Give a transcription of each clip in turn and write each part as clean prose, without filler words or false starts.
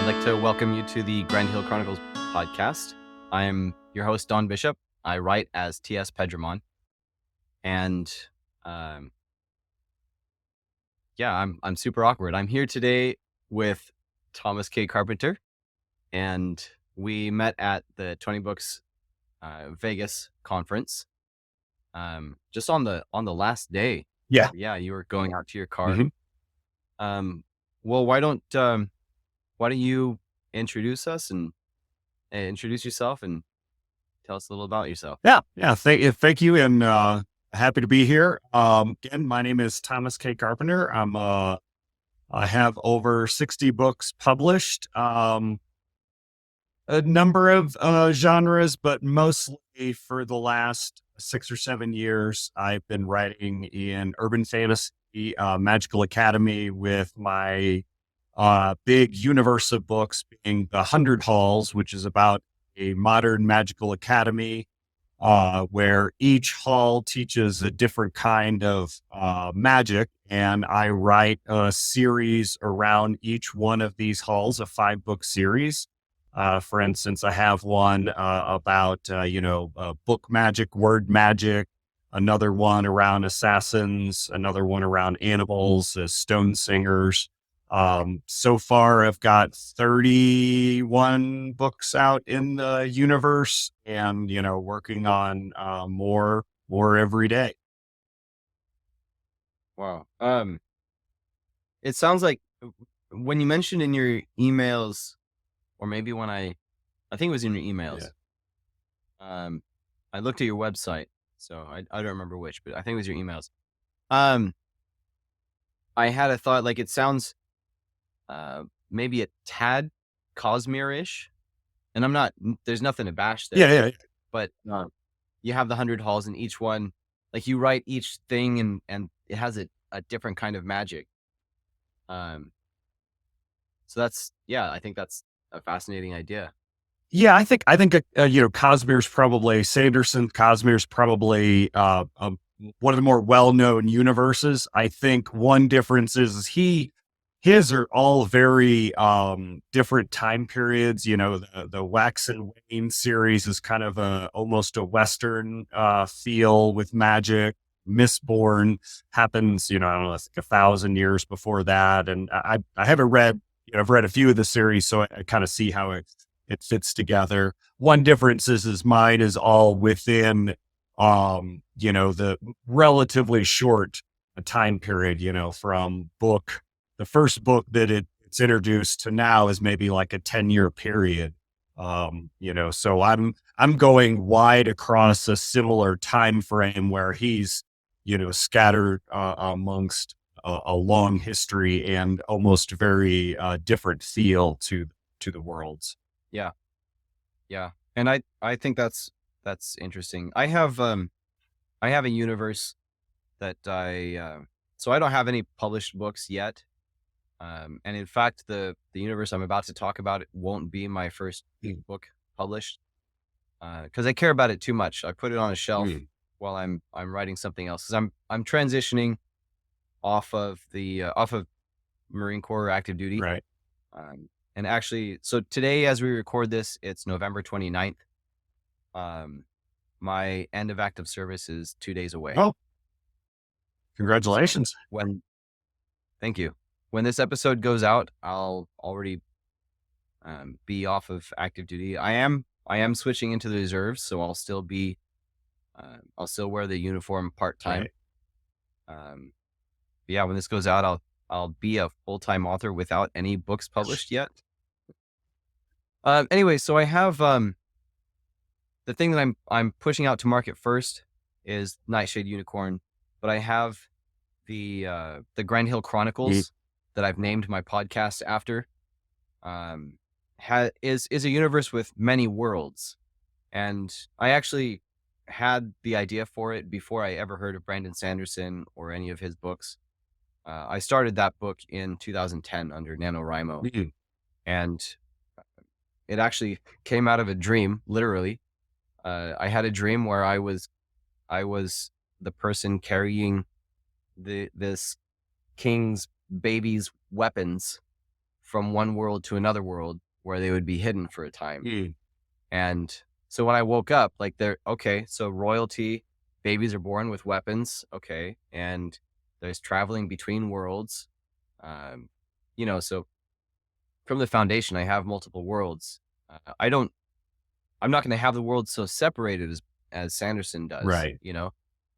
like to welcome you to the Grand Hill Chronicles podcast. I'm your host, Don Bishop. I write as T.S. Pedramon. And I'm super awkward. I'm here today with Thomas K. Carpenter, and we met at the 20 Books Vegas conference just on the last day. Yeah. You were going out to your car. Mm-hmm. Well, why don't you introduce us and introduce yourself and tell us a little about yourself? Yeah. Thank you. And happy to be here. Again, my name is Thomas K. Carpenter. I have over 60 books published, a number of genres, but mostly for the last 6 or 7 years, I've been writing in urban fantasy, magical academy, with my big universe of books being the 100 Halls, which is about a modern magical academy, where each hall teaches a different kind of magic. And I write a series around each one of these halls, a 5-book series. For instance, I have one about, book magic, word magic, another one around assassins, another one around animals, stone singers. So far I've got 31 books out in the universe, and, working on more every day. Wow. It sounds like when you mentioned in your emails, or maybe when I think it was in your emails. Yeah. I looked at your website, so I don't remember which, but I think it was your emails. I had a thought, like, it sounds maybe a tad Cosmere-ish, and there's nothing to bash there. Yeah. But you have the 100 halls, and each one, like, you write each thing and it has a different kind of magic. So I think that's a fascinating idea. Yeah, I think Cosmere's probably Cosmere's probably one of the more well-known universes. I think one difference is his are all very different time periods. The Wax and Wayne series is kind of almost a Western feel with magic. Mistborn happens, I don't know, it's like 1,000 years before that. And I haven't read, I've read a few of the series, so I kind of see how it fits together. One difference is mine is all within, the relatively short time period, from the first book that it's introduced to now is maybe like a 10-year period. So I'm going wide across a similar time frame where he's, scattered amongst a long history and almost very different feel to the worlds. Yeah. And I think that's interesting. I have a universe that so I don't have any published books yet. And in fact, the universe I'm about to talk about, it won't be my first book published, because I care about it too much. I put it on a shelf while I'm writing something else, because I'm transitioning off of Marine Corps active duty. Right. And actually, so today, as we record this, it's November 29th. My end of active service is 2 days away. Oh, congratulations. Thank you. When this episode goes out, I'll already be off of active duty. I am switching into the reserves, so I'll still wear the uniform part-time. Right. When this goes out, I'll be a full-time author without any books published yet. Anyway, so I have the thing that I'm pushing out to market first is Nightshade Unicorn, but I have the Grand Hill Chronicles that I've named my podcast after. Is a universe with many worlds, and I actually had the idea for it before I ever heard of Brandon Sanderson or any of his books. I started that book in 2010 under NaNoWriMo, and it actually came out of a dream, literally. I had a dream where I was the person carrying this king's baby's weapons from one world to another world where they would be hidden for a time. Mm. And so when I woke up, like okay, so royalty, babies are born with weapons. Okay. And there's traveling between worlds. So from the foundation, I have multiple worlds. I'm not going to have the world so separated as Sanderson does, Right.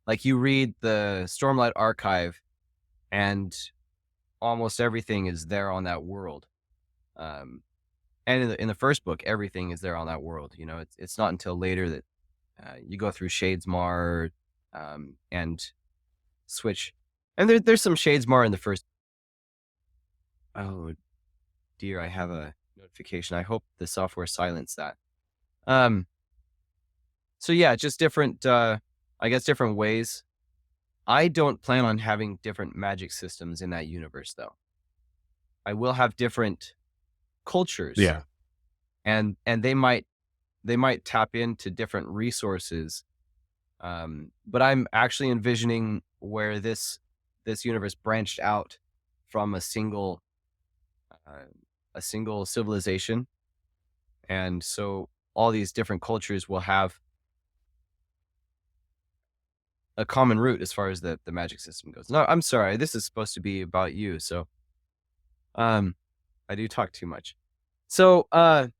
like you read the Stormlight Archive and almost everything is there on that world. And in the first book, everything is there on that world. It's not until later that you go through Shadesmar and switch. And there's some Shadesmar in the first. Oh dear, I have a notification. I hope the software silenced that. So yeah, just different, I guess different ways. I don't plan on having different magic systems in that universe, though. I will have different cultures. Yeah. And they might tap into different resources. But I'm actually envisioning where this universe branched out from a single civilization. And so all these different cultures will have a common root as far as the magic system goes. No, I'm sorry. This is supposed to be about you. So, I do talk too much. So, I'm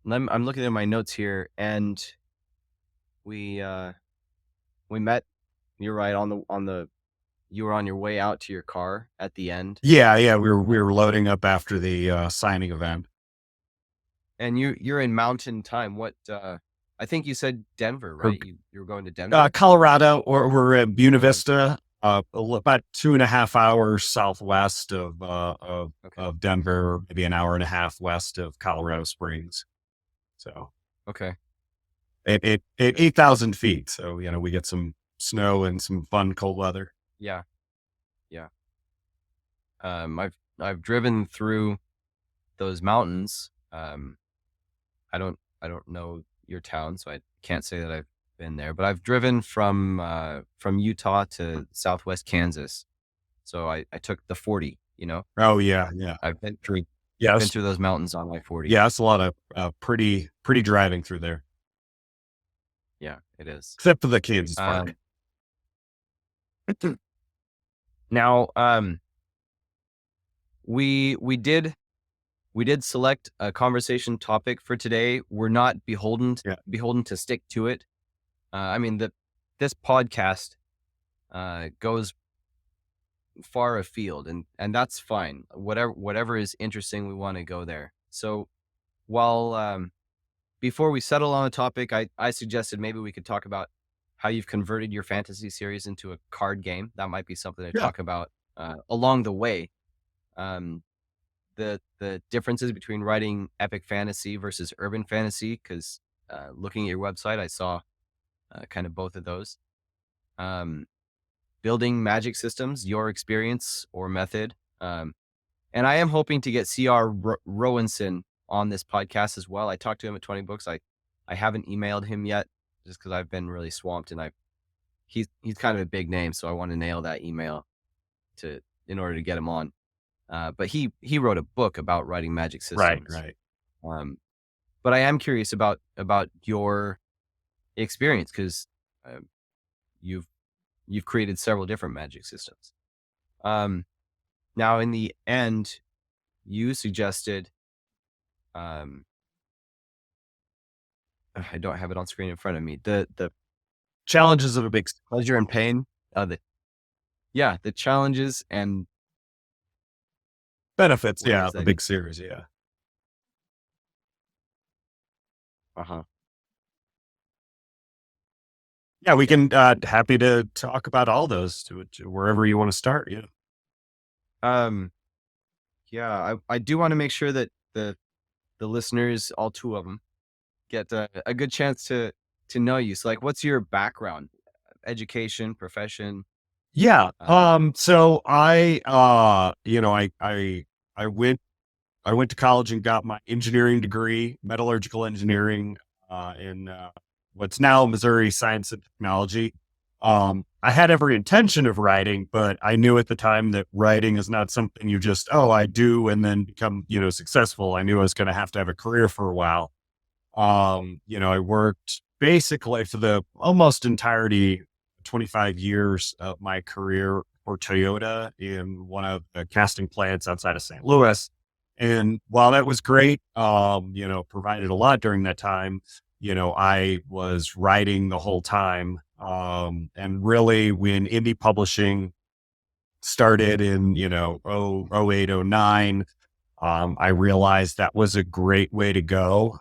looking at my notes here, and we met. You're right you were on your way out to your car at the end. Yeah. We were loading up after the signing event. And you're in Mountain Time. What? I think you said Denver, right? You were going to Denver, Colorado, or we're at Buena Vista, about 2.5 hours southwest of Denver, or maybe an hour and a half west of Colorado Springs. So okay, at 8,000 feet. So we get some snow and some fun cold weather. Yeah. I've driven through those mountains. I don't know your town, so I can't say that I've been there, but I've driven from Utah to Southwest Kansas. So I took the 40, Oh yeah. I've been through those mountains on I-40. Yeah. It's a lot of pretty driving through there. Yeah, it is. Except for the Kansas part. Now, we did select a conversation topic for today. We're not beholden to stick to it. I mean, this podcast goes far afield, and that's fine. Whatever is interesting, we want to go there. So while before we settle on a topic, I suggested maybe we could talk about how you've converted your fantasy series into a card game. That might be something to talk about along the way. The differences between writing epic fantasy versus urban fantasy, because looking at your website, I saw kind of both of those. Building magic systems, your experience or method. And I am hoping to get C.R. Rowanson on this podcast as well. I talked to him at 20 Books. I haven't emailed him yet just because I've been really swamped, and he's kind of a big name, so I want to nail that email in order to get him on. But he wrote a book about writing magic systems. Right. But I am curious about your experience, because you've created several different magic systems. Now in the end, you suggested, I don't have it on screen in front of me. The challenges of a big pleasure and pain. The challenges and benefits. Yeah, a big series. Yeah. Yeah, we can. Happy to talk about all those to wherever you want to start. Yeah. I do want to make sure that the listeners, all two of them, get a good chance to know you. So, like, what's your background, education, profession? Yeah. So I went to college and got my engineering degree, metallurgical engineering, in what's now Missouri Science and Technology. I had every intention of writing, but I knew at the time that writing is not something you just, oh, I do and then become, successful. I knew I was going to have a career for a while. I worked basically for the almost entirety, 25 years of my career for Toyota in one of the casting plants outside of St. Louis. And while that was great, provided a lot during that time, I was writing the whole time. And really when indie publishing started in, 08, 09, I realized that was a great way to go,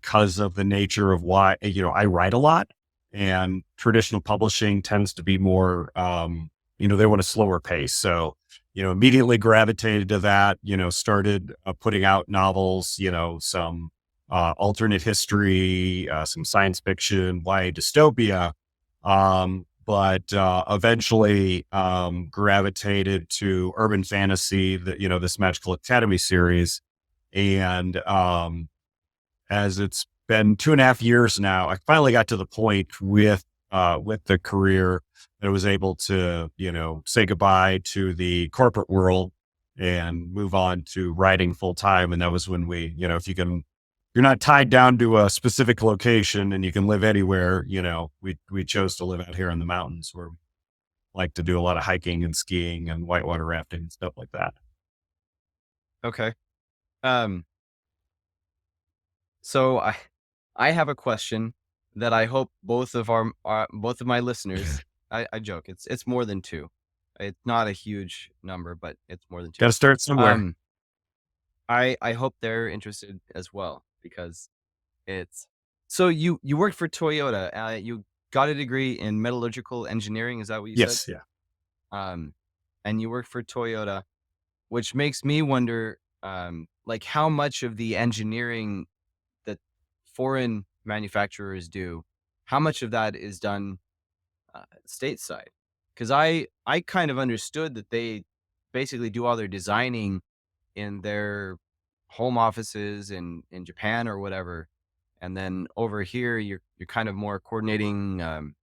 because of the nature of why, I write a lot and traditional publishing tends to be more, they want a slower pace. So, immediately gravitated to that, started putting out novels, some alternate history, some science fiction, YA dystopia. But eventually gravitated to urban fantasy, this Magical Academy series. And as it's been 2.5 years now, I finally got to the point with the career that I was able to, say goodbye to the corporate world and move on to writing full time. And that was when if you're not tied down to a specific location and you can live anywhere, we chose to live out here in the mountains where we like to do a lot of hiking and skiing and whitewater rafting and stuff like that. Okay. Um, so I have a question that I hope both of both of my listeners, I joke, it's more than two. It's not a huge number, but it's more than two. Got to start somewhere. I hope they're interested as well, because it's so you worked for Toyota. You got a degree in metallurgical engineering. Is that what you said? Yes. Yeah. And you worked for Toyota, which makes me wonder, like how much of the engineering that foreign manufacturers do, how much of that is done stateside? Because I kind of understood that they basically do all their designing in their home offices in Japan or whatever, and then over here you're kind of more coordinating.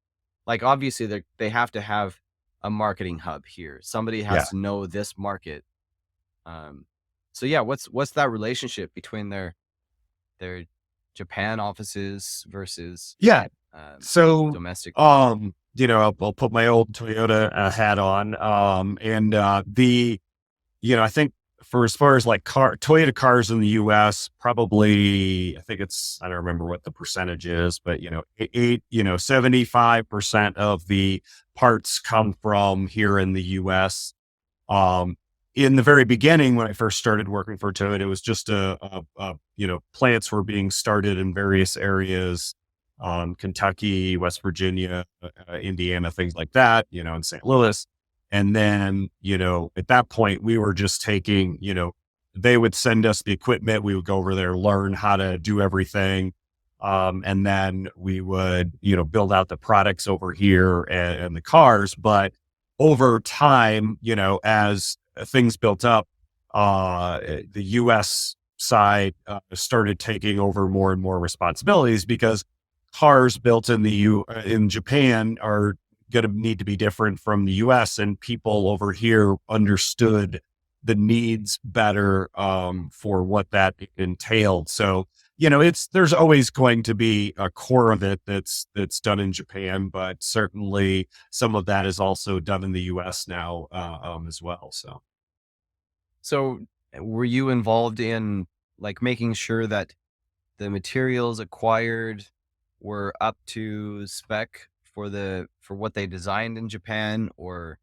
Like obviously they have to have a marketing hub here. Somebody Yeah. has to know this market. So yeah, what's that relationship between their Japan offices versus Yeah. So, domestic? I'll put my old Toyota hat on. And I think for as far as like Toyota cars in the US, probably, I think I don't remember what the percentage is, but 75% of the parts come from here in the US. In the very beginning, when I first started working for Toyota, it was just plants were being started in various areas, Kentucky, West Virginia, Indiana, things like that, in St. Louis. And then, at that point we were just taking, they would send us the equipment. We would go over there, learn how to do everything. And then we would, build out the products over here and the cars. But over time, as things built up, the US side started taking over more and more responsibilities, because cars built in in Japan are going to need to be different from the US, and people over here understood the needs better for what that entailed. So, there's always going to be a core of it that's done in Japan, but certainly some of that is also done in the US now as well. So were you involved in like making sure that the materials acquired were up to spec for what they designed in Japan? Or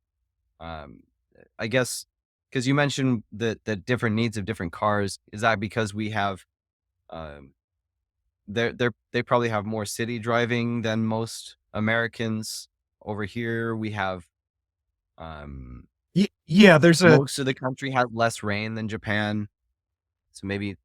I guess because you mentioned the different needs of different cars, is that because we have um they probably have more city driving than most Americans? Over here we have Yeah, there's most of the country has less rain than Japan, so maybe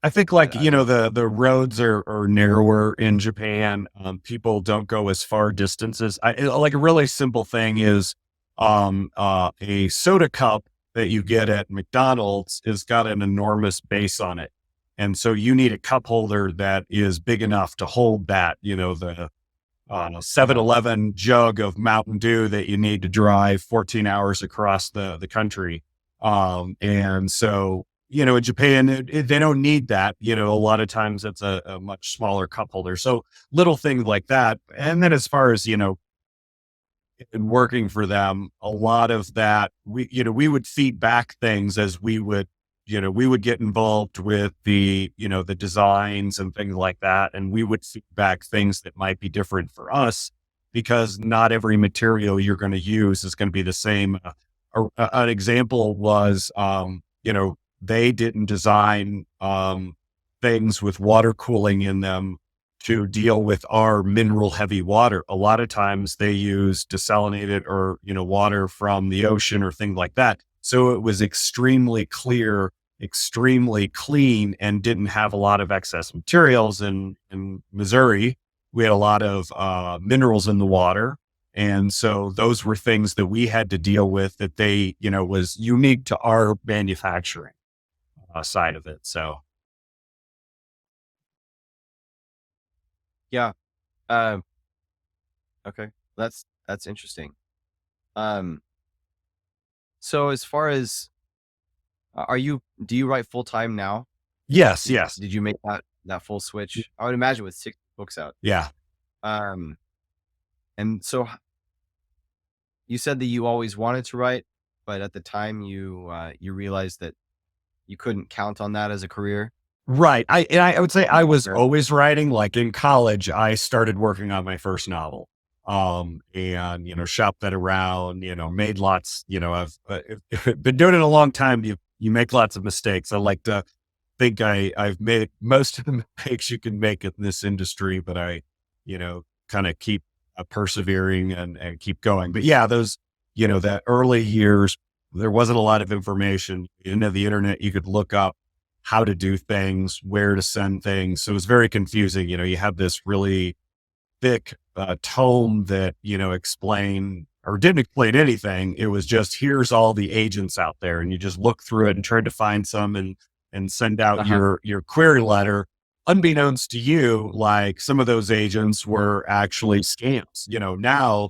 I think like, I don't know. the roads are narrower in Japan. People don't go as far distances. Like a really simple thing is, a soda cup that you get at McDonald's has got an enormous base on it. And so you need a cup holder that is big enough to hold that, Uh-huh. 7-Eleven jug of Mountain Dew that you need to drive 14 hours across the country. And so, in Japan, they don't need that. A lot of times it's a much smaller cup holder. So little things like that. And then as far as, in working for them, a lot of that, we would feed back things as we would get involved with the designs and things like that. And we would feed back things that might be different for us because not every material you're going to use is going to be the same. An example was, they didn't design, things with water cooling in them to deal with our mineral heavy water. A lot of times they use desalinated or, water from the ocean or things like that. So it was extremely clear, extremely clean, and didn't have a lot of excess materials. In Missouri, we had a lot of minerals in the water. And so those were things that we had to deal with that they, was unique to our manufacturing side of it. So Yeah. Uh, okay. That's interesting. Um, so as far as do you write full time now? yes, yes. Did you make that full switch? I would imagine with 6 books out. Yeah. Um, and so you said that you always wanted to write, but at the time you realized that you couldn't count on that as a career. Right. I would say I was Sure. always writing. Like in college, I started working on my first novel. And shopped that around, made lots, I've been doing it a long time. You make lots of mistakes. I like to think I've made most of the mistakes you can make in this industry, but I, kind of keep persevering and keep going. But yeah, those, that early years, there wasn't a lot of information. You didn't have the internet. You could look up how to do things, where to send things. So it was very confusing. You have this really thick tome that, explain or didn't explain anything. It was just, here's all the agents out there. And you just look through it and tried to find some and send out Uh-huh. your query letter. Unbeknownst to you, like some of those agents were actually scams. Now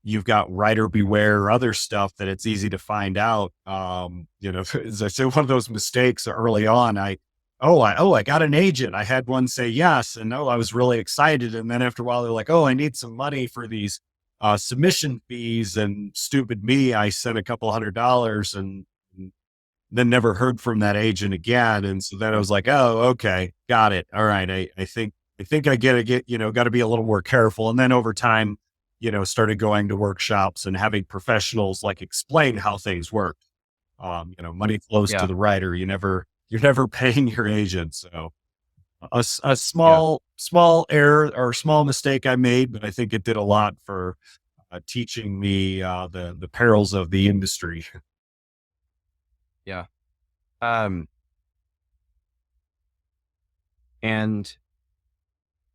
you've got writer beware, other stuff that it's easy to find out. As I say, one of those mistakes early on, I got an agent. I had one say yes. And I was really excited. And then after a while, they're like, I need some money for these submission fees. And stupid me, I sent a couple $100 and then never heard from that agent again. And so then I was like, okay, got it. All right. I think I got to be a little more careful. And then over time, started going to workshops and having professionals like explain how things work. Money flows to Yeah. the writer. You're never paying your agent. So a Yeah. small error or small mistake I made, but I think it did a lot for teaching me the perils of the industry. Yeah. Um, and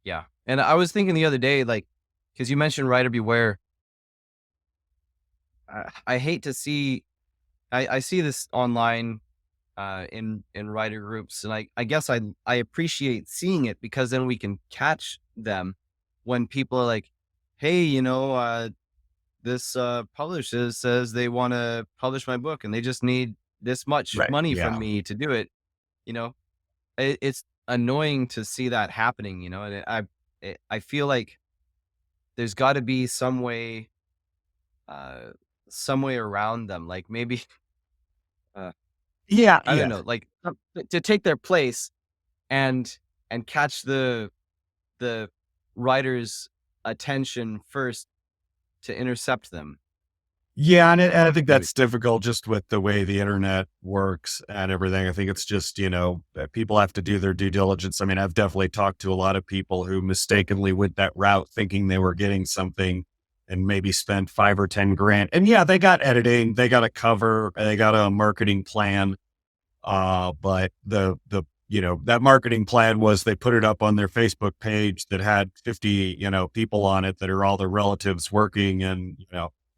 yeah. And I was thinking the other day, like, because you mentioned writer beware. I hate to see. I see this online in writer groups, and I guess I appreciate seeing it because then we can catch them when people are like, "Hey, this publisher says they want to publish my book, and they just need this much Right. money from Yeah. me to do it." You know, it's annoying to see that happening. And I feel like there's got to be uh, some way around them, like maybe. Uh, Yeah. I don't Yeah. know, like, to take their place and catch the writer's attention first to intercept them, Yeah, and I think maybe. that's difficult just with the way the internet works and everything. I think it's just, that people have to do their due diligence. I mean, I've definitely talked to a lot of people who mistakenly went that route thinking they were getting something and maybe spent 5 or 10 grand. And yeah, they got editing, they got a cover, they got a marketing plan. But that marketing plan was they put it up on their Facebook page that had 50, people on it that are all their relatives working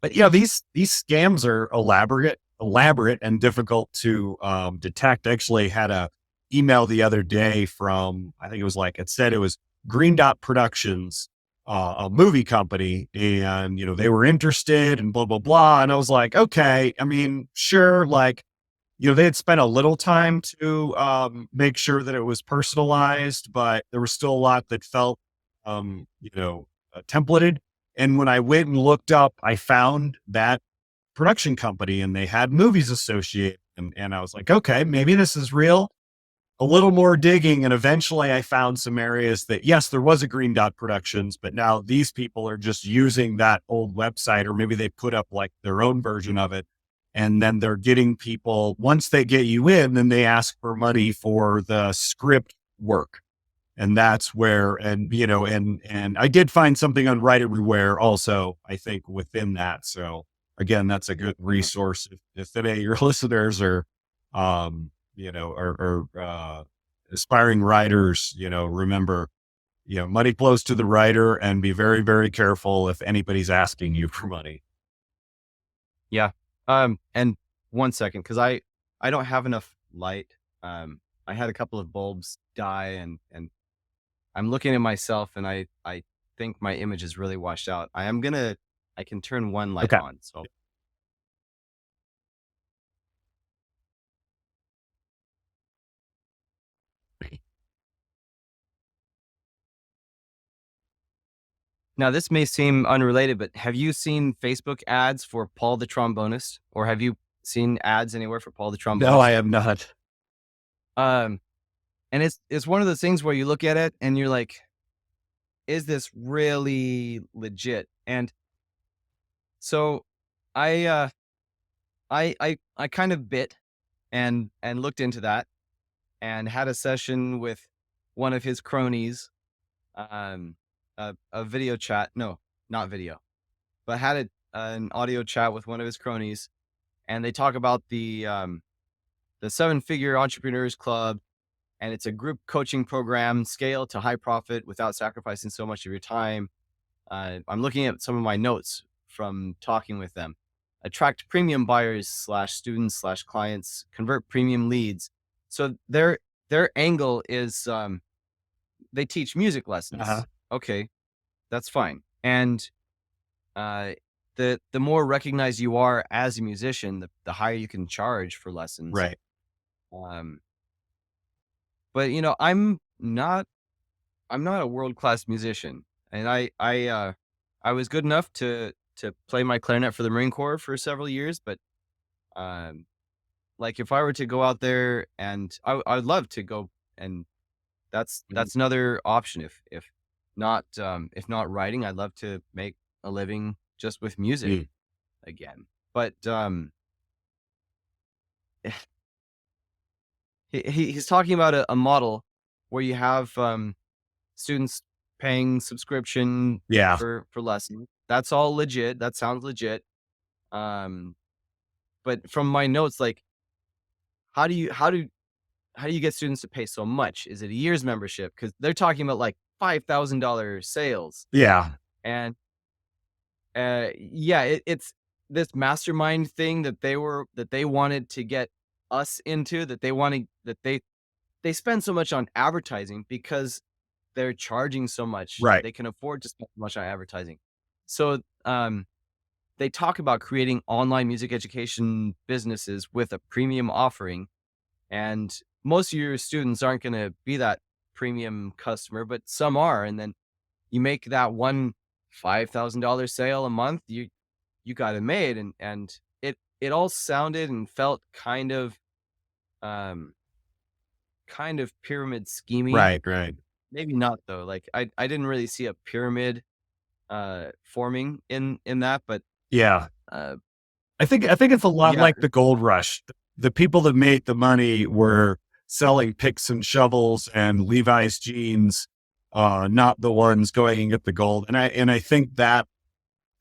but these scams are elaborate and difficult to detect. I actually had a email the other day from, I think it was like, it said it was Green Dot Productions. a movie company, and they were interested and blah blah blah. And I was like, okay, I mean, sure, like they had spent a little time to make sure that it was personalized, but there was still a lot that felt templated. And when I went and looked up, I found that production company and they had movies associated. And I was like, okay, maybe this is real. A little more digging. And eventually I found some areas that, yes, there was a Green Dot Productions, but now these people are just using that old website, or maybe they put up like their own version of it. And then they're getting people, once they get you in, then they ask for money for the script work. And that's where, and I did find something on Right Everywhere also, I think, within that. So again, that's a good resource. If any of your listeners are, aspiring writers, remember, money flows to the writer, and be very, very careful if anybody's asking you for money. Yeah. And 1 second, cause I don't have enough light. I had a couple of bulbs die, and I'm looking at myself, and I think my image is really washed out. I can turn one light Okay. on. So now this may seem unrelated, but have you seen Facebook ads for Paul the Trombonist, or have you seen ads anywhere for Paul the Trombonist? No, I have not. And it's one of those things where you look at it and you're like, is this really legit? And so I kind of bit and looked into that, and had a session with one of his cronies, a video chat. No, not video, but had an audio chat with one of his cronies, and they talk about the 7-Figure Entrepreneurs Club. And it's a group coaching program, scale to high profit without sacrificing so much of your time. I'm looking at some of my notes from talking with them. Attract premium buyers / students / clients, convert premium leads. So their angle is they teach music lessons. Uh-huh. Okay, that's fine. And the more recognized you are as a musician, the higher you can charge for lessons. Right. But I'm not a world-class musician, and I was good enough to play my clarinet for the Marine Corps for several years. But like, if I were to go out there, and I'd love to go, and that's another option. If not writing, I'd love to make a living just with music again. But he's talking about a model where you have students paying subscription for lessons. That's all legit. That sounds legit. But from my notes, like, how do you get students to pay so much? Is it a year's membership? Because they're talking about like $5,000 sales. Yeah. And it's this mastermind thing that they wanted to get us into, that they spend so much on advertising because they're charging so much. Right. They can afford to spend so much on advertising. So they talk about creating online music education businesses with a premium offering. And most of your students aren't going to be that premium customer, but some are. And then you make that one $5,000 sale a month, you got it made. And it all sounded and felt kind of pyramid scheming. Right. Maybe not though. Like I didn't really see a pyramid forming in that, but yeah. I think it's a lot like the gold rush. The people that made the money were selling picks and shovels and Levi's jeans, not the ones going and get the gold. And I think that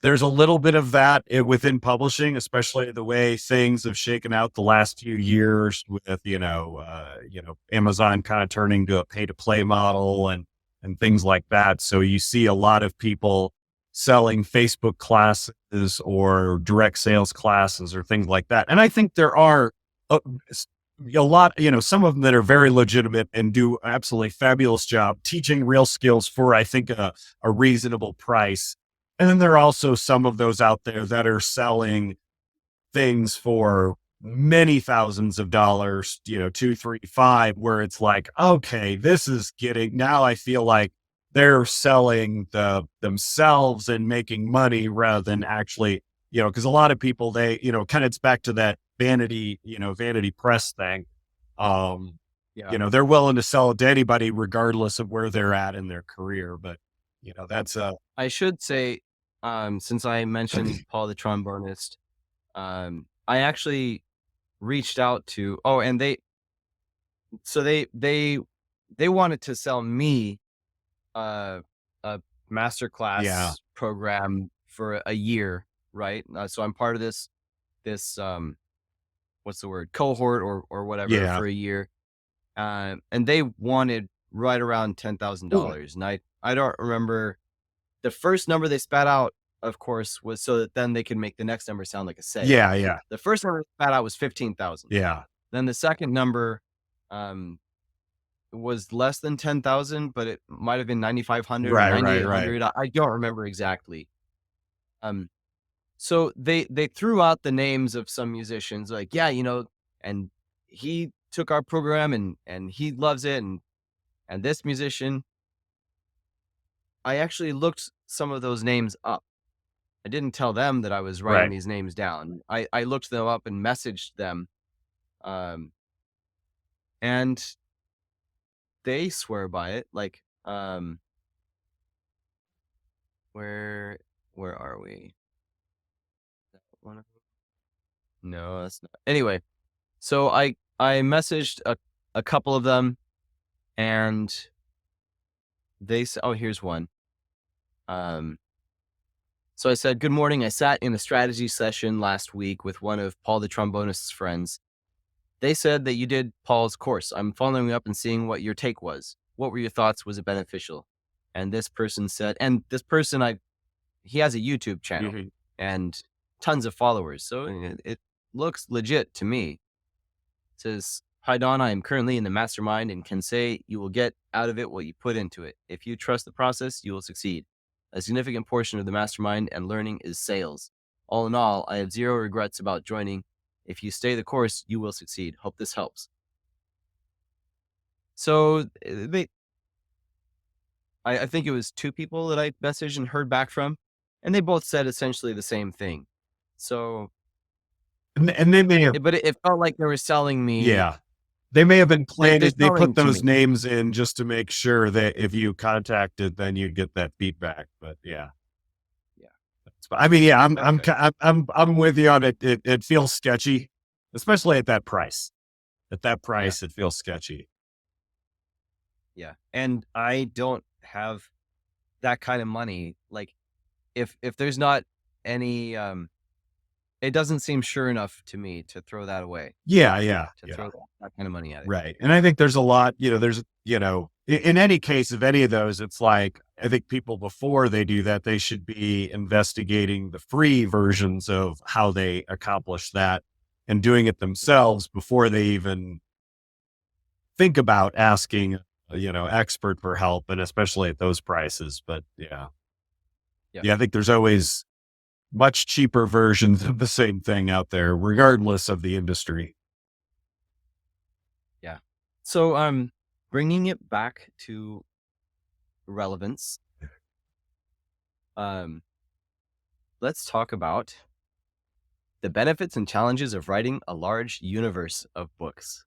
there's a little bit of that within publishing, especially the way things have shaken out the last few years with, Amazon kind of turning to a pay to play model and things like that. So you see a lot of people selling Facebook classes or direct sales classes or things like that. And I think there are a lot, some of them that are very legitimate and do absolutely fabulous job teaching real skills for, I think, a reasonable price. And then there are also some of those out there that are selling things for many thousands of dollars, two, three, five, where it's like, okay, this is now I feel like they're selling themselves and making money rather than actually, because a lot of people, they, kind of, it's back to that vanity press thing. Yeah. They're willing to sell it to anybody regardless of where they're at in their career. But, that's I should say, since I mentioned Paul the trombonist, I actually reached out to, and they wanted to sell me a masterclass yeah, program for a year, right? So I'm part of this what's the word, cohort or whatever yeah. for a year, and they wanted right around Ooh, $10,000, and I don't remember the first number they spat out. Of course, was so that then they could make the next number sound like a sale. yeah, yeah, The first number they spat out was 15,000. yeah. Then the second number, um, was less than 10,000, but it might have been 9,500 or Right, right, right. 9,800. I don't remember exactly. Um, so they threw out the names of some musicians, like, yeah, and he took our program and he loves it, and this musician. I actually looked some of those names up. I didn't tell them that I was writing Right. these names down. I looked them up and messaged them, um, and they swear by it. Like, where where are we? One of them? No, that's not. Anyway, so I messaged a couple of them, and they said, "Oh, here's one." Um, so I said, "Good morning. I sat in a strategy session last week with one of Paul the trombonist's friends. They said that you did Paul's course. I'm following up and seeing what your take was. What were your thoughts? Was it beneficial?" And this person said, and this person, he has a YouTube channel Mhm. and tons of followers. So it looks legit to me. It says, "Hi, Don. I am currently in the mastermind and can say you will get out of it what you put into it. If you trust the process, you will succeed. A significant portion of the mastermind and learning is sales. All in all, I have zero regrets about joining. If you stay the course, you will succeed. Hope this helps." So I think it was two people that I messaged and heard back from, and they both said essentially the same thing. So, And they may have, but it felt like they were selling me. yeah, they may have been They're planning. They put selling to those me. names in just to make sure that if you contacted, then you get that feedback. But yeah, Yeah. I mean, yeah, Okay. I'm with you on it. It feels sketchy, especially at that price. At that Yeah. price, it feels sketchy. Yeah. And I don't have that kind of money. Like, if there's not any, it doesn't seem sure enough to me to throw that away, Yeah, yeah, to yeah. throw that kind of money at it. Right. And I think there's a lot, there's, in any case of any of those, it's like, I think people before they do that, they should be investigating the free versions of how they accomplish that and doing it themselves before they even think about asking, expert for help. And especially at those prices. But yeah. Yeah. Yeah. I think there's always much cheaper versions of the same thing out there, regardless of the industry. Yeah. So, bringing it back to relevance, um, let's talk about the benefits and challenges of writing a large universe of books.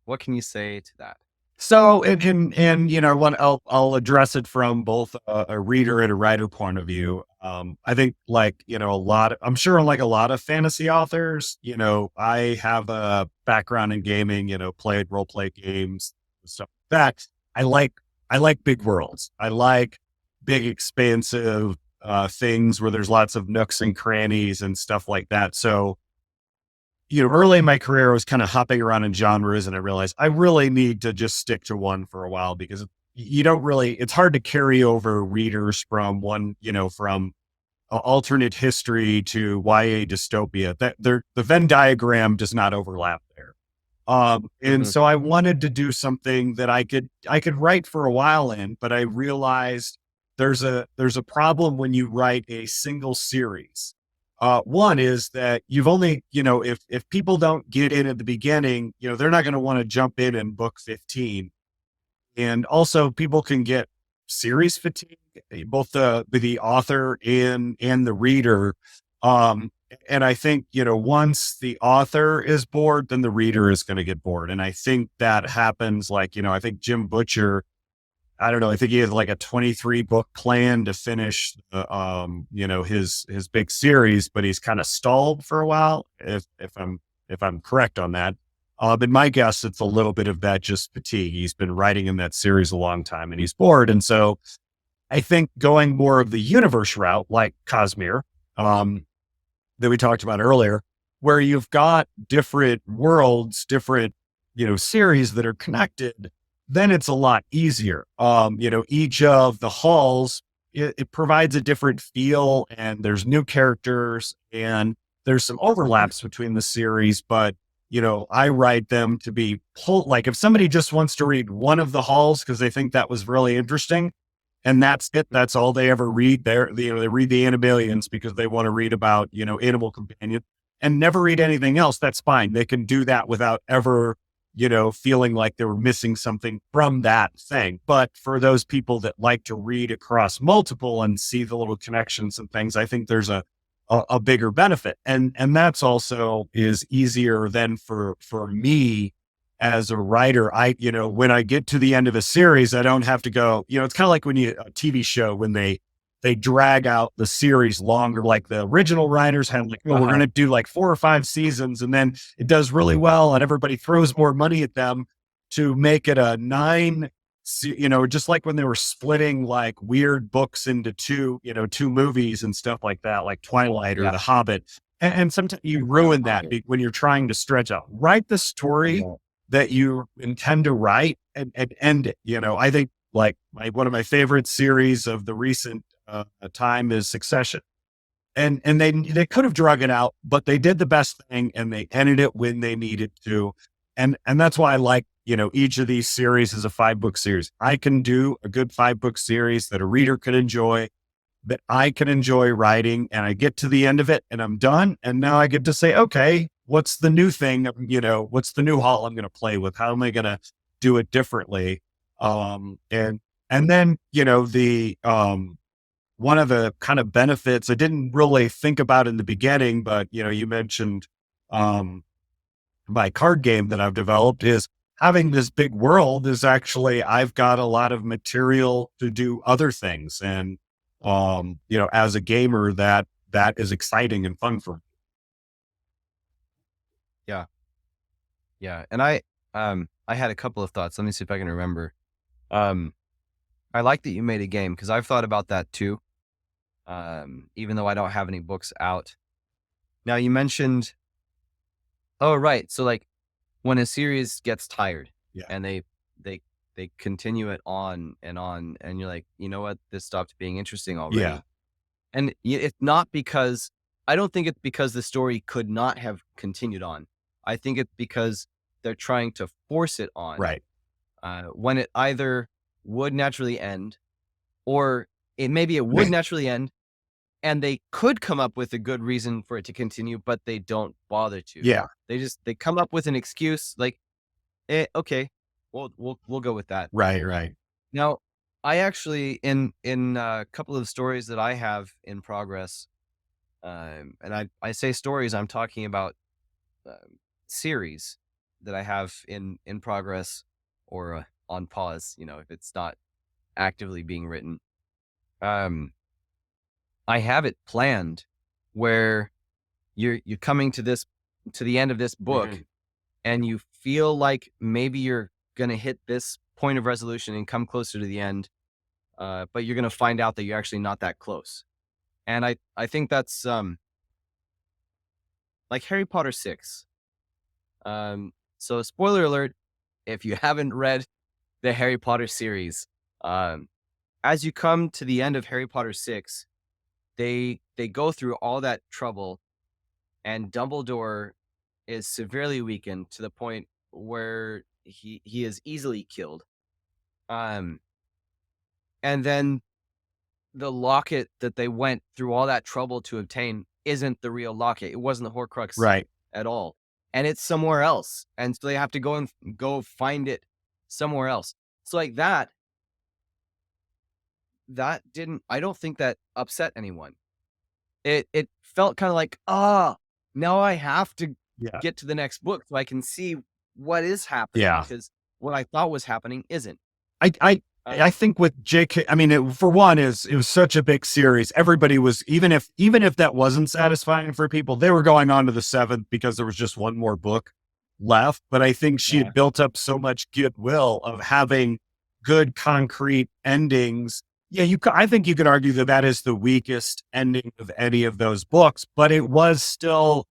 What can you say to that? So, what I'll address it from both a reader and a writer point of view. I think I'm sure like a lot of fantasy authors, I have a background in gaming, played role play games, stuff like that. I like big worlds. I like big, expansive, things where there's lots of nooks and crannies and stuff like that. So, early in my career, I was kind of hopping around in genres and I realized I really need to just stick to one for a while because it's hard to carry over readers from one, from alternate history to YA dystopia. The Venn diagram does not overlap there. And Mhm. so I wanted to do something that I could write for a while in, but I realized there's a problem when you write a single series. One is that you've only, if people don't get in at the beginning, they're not going to want to jump in book 15. And also people can get series fatigue, both the author and the reader. Um, and I think, once the author is bored, then the reader is going to get bored. And I think that happens like, I think Jim Butcher, I don't know, I think he has like a 23 book plan to finish, his big series, but he's kind of stalled for a while. If I'm correct on that. But my guess, it's a little bit of that just fatigue. He's been writing in that series a long time and he's bored. And so I think going more of the universe route, like Cosmere, um, that we talked about earlier, where you've got different worlds, different, series that are connected, then it's a lot easier. Each of the halls, it provides a different feel and there's new characters and there's some overlaps between the series, but I write them to be pulled. Like if somebody just wants to read one of the halls because they think that was really interesting, and that's it. That's all they ever read. They read the Animalians because they want to read about, animal companion and never read anything else. That's fine. They can do that without ever, feeling like they were missing something from that thing. But for those people that like to read across multiple and see the little connections and things, I think there's a bigger benefit. And that's also is easier than for me as a writer. When I get to the end of a series, I don't have to go, it's kind of like when a TV show, when they drag out the series longer, like the original writers had like, we're going to do like 4 or 5 seasons. And then it does really well and everybody throws more money at them to make it a 9, just like when they were splitting like weird books into two movies and stuff like that, like Twilight or Yeah. The Hobbit. And sometimes you ruin that when you're trying to stretch out. Write the story that you intend to write and end it. I think like one of my favorite series of the recent time is Succession. And they could have drug it out, but they did the best thing and they ended it when they needed to. And that's why I like, each of these series is a 5-book series. I can do a good 5-book series that a reader could enjoy, that I can enjoy writing, and I get to the end of it and I'm done. And now I get to say, okay, what's the new thing? What's the new hall I'm going to play with? How am I going to do it differently? And then, one of the kind of benefits I didn't really think about in the beginning, but you mentioned, my card game that I've developed is having this big world is actually, I've got a lot of material to do other things. And, as a gamer, that is exciting and fun for me. Yeah. Yeah. And I had a couple of thoughts. Let me see if I can remember. I like that you made a game because I've thought about that too. Even though I don't have any books out. Now you mentioned, oh, right. So like when a series gets tired Yeah. and they continue it on and you're like, you know what, this stopped being interesting already. Yeah. And it's not because, I don't think it's because the story could not have continued on. I think it's because they're trying to force it on. Right. When it either would naturally end or maybe it would naturally end and they could come up with a good reason for it to continue, but they don't bother to. Yeah. They come up with an excuse like, okay, we'll go with that. Right. Right. Now, I actually in a couple of stories that I have in progress, and I say stories, I'm talking about series that I have in progress or on pause. If it's not actively being written, I have it planned where you're coming to the end of this book, and you feel like maybe you're gonna hit this point of resolution and come closer to the end. But you're going to find out that you're actually not that close. And I think that's, like Harry Potter 6. So spoiler alert, if you haven't read the Harry Potter series, as you come to the end of Harry Potter 6, they go through all that trouble and Dumbledore is severely weakened to the point where he is easily killed. And then the locket that they went through all that trouble to obtain isn't the real locket. It wasn't the Horcrux Right. at all. And it's somewhere else. And so they have to go find it somewhere else. So like that didn't, I don't think that upset anyone. It felt kind of like, now I have to Yeah. get to the next book so I can see what is happening, Yeah. because what I thought was happening isn't. I think with JK, I mean, for one, it was such a big series. Everybody was, even if that wasn't satisfying for people, they were going on to the 7th because there was just one more book left. But I think she had built up so much goodwill of having good concrete endings. Yeah, I think you could argue that is the weakest ending of any of those books, but it was still,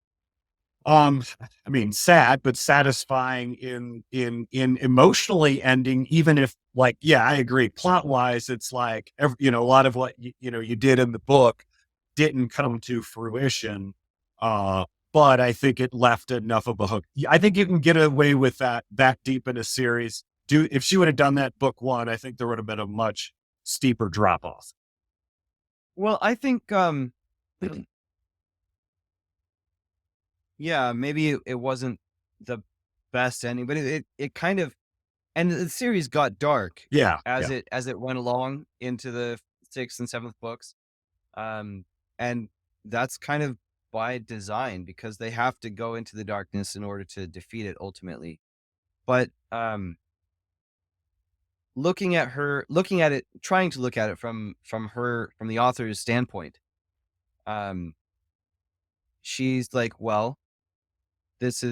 I mean, sad, but satisfying in emotionally ending, even if, like, yeah, I agree. Plot wise, it's like, a lot of what, you did in the book didn't come to fruition. But I think it left enough of a hook. I think you can get away with that deep in a series. If she would have done that book 1, I think there would have been a much steeper drop off. Well, I think, yeah, maybe it wasn't the best ending, but it kind of, and the series got dark Yeah. as it went along into the 6th and 7th books. And that's kind of by design, because they have to go into the darkness in order to defeat it ultimately. But looking at it, trying to look at it from the author's standpoint, she's like, well, this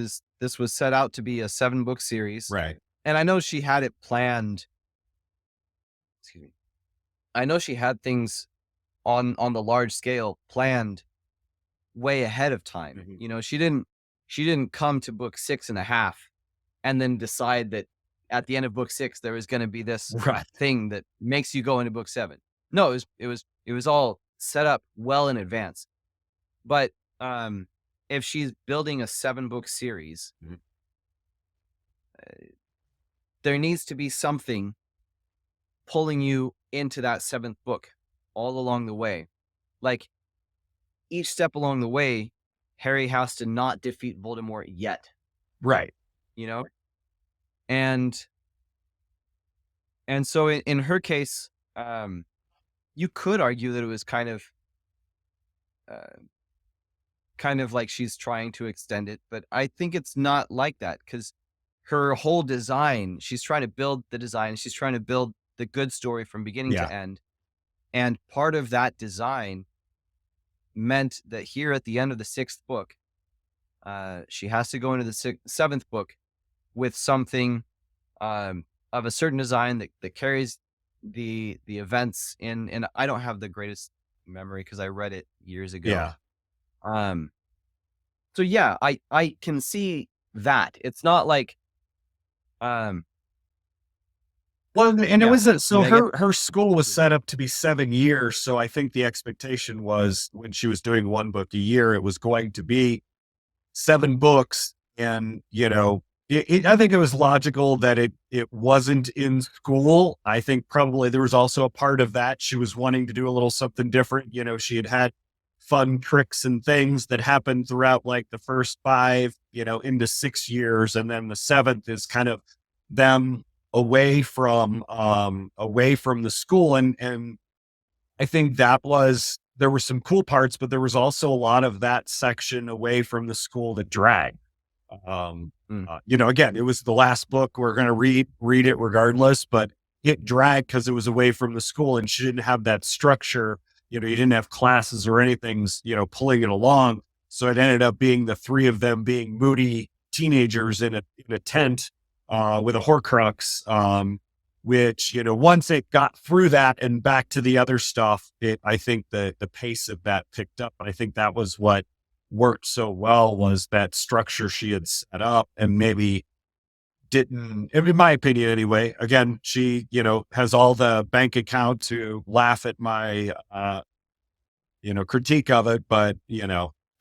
was set out to be a 7-book series. Right. And I know she had it planned. Excuse me. I know she had things on the large scale planned way ahead of time. Mm-hmm. She didn't come to book 6.5 and then decide that at the end of book 6 there was going to be this Right. thing that makes you go into book 7. No, it was all set up well in advance. But if she's building a 7-book series, mm-hmm. There needs to be something pulling you into that 7th book all along the way. Like, each step along the way, Harry has to not defeat Voldemort yet. Right. And so in her case, you could argue that it was kind of like she's trying to extend it, but I think it's not like that, because her whole design, she's trying to build the design, she's trying to build the good story from beginning to end. And part of that design meant that here at the end of the 6th book, she has to go into the 7th book with something of a certain design that carries the events in. And I don't have the greatest memory because I read it years ago. Yeah. So yeah, I can see that. It's not like, well, and it was her school was set up to be 7 years. So I think the expectation was, when she was doing 1 book a year, it was going to be 7 books. And, I think it was logical that it wasn't in school. I think probably there was also a part of that. She was wanting to do a little something different. She had fun tricks and things that happened throughout, like, the first 5, into 6 years. And then the 7th is kind of them away from the school. And I think there were some cool parts, but there was also a lot of that section away from the school that dragged. Again, it was the last book. We're going to read it regardless, but it dragged because it was away from the school, and she didn't have that structure. You didn't have classes or anything, pulling it along. So it ended up being the 3 of them being moody teenagers in a tent with a Horcrux. Which, once it got through that and back to the other stuff, I think the pace of that picked up. And I think that was what worked so well, was that structure she had set up, and maybe didn't, in my opinion anyway. Again, she, has all the bank account to laugh at my, critique of it. But,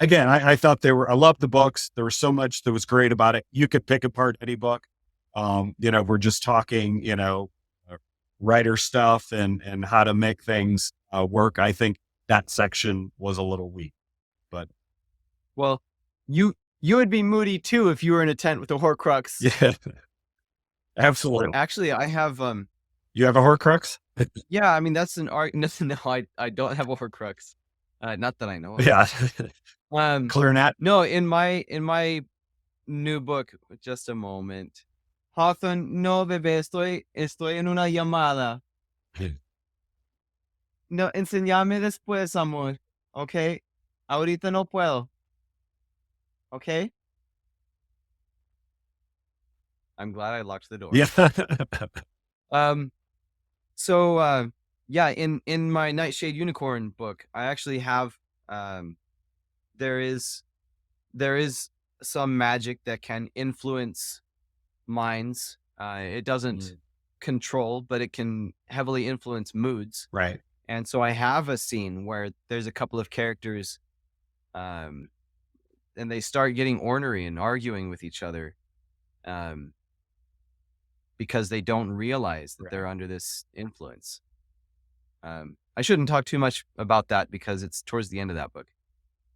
again, I thought I loved the books. There was so much that was great about it. You could pick apart any book. We're just talking, writer stuff and how to make things work. I think that section was a little weak, but Well, you would be moody too if you were in a tent with a Horcrux. yeah, absolutely. Actually, I have You have a Horcrux? yeah, I mean that's an art. No, I don't have a Horcrux. Not that I know of. Yeah. Um, Clarinet. no, in my new book, just a moment. Hawthorne, no, bebé, estoy en una llamada. No, enséñame después, amor. Okay. Ahorita no puedo. Okay. I'm glad I locked the door. Yeah. Um, so yeah, in my Nightshade Unicorn book, I actually have there is there is some magic that can influence minds. It doesn't control, but it can heavily influence moods. Right. And so I have a scene where there's a couple of characters, um, and they start getting ornery and arguing with each other, um, because they don't realize that they're under this influence. I shouldn't talk too much about that because it's towards the end of that book,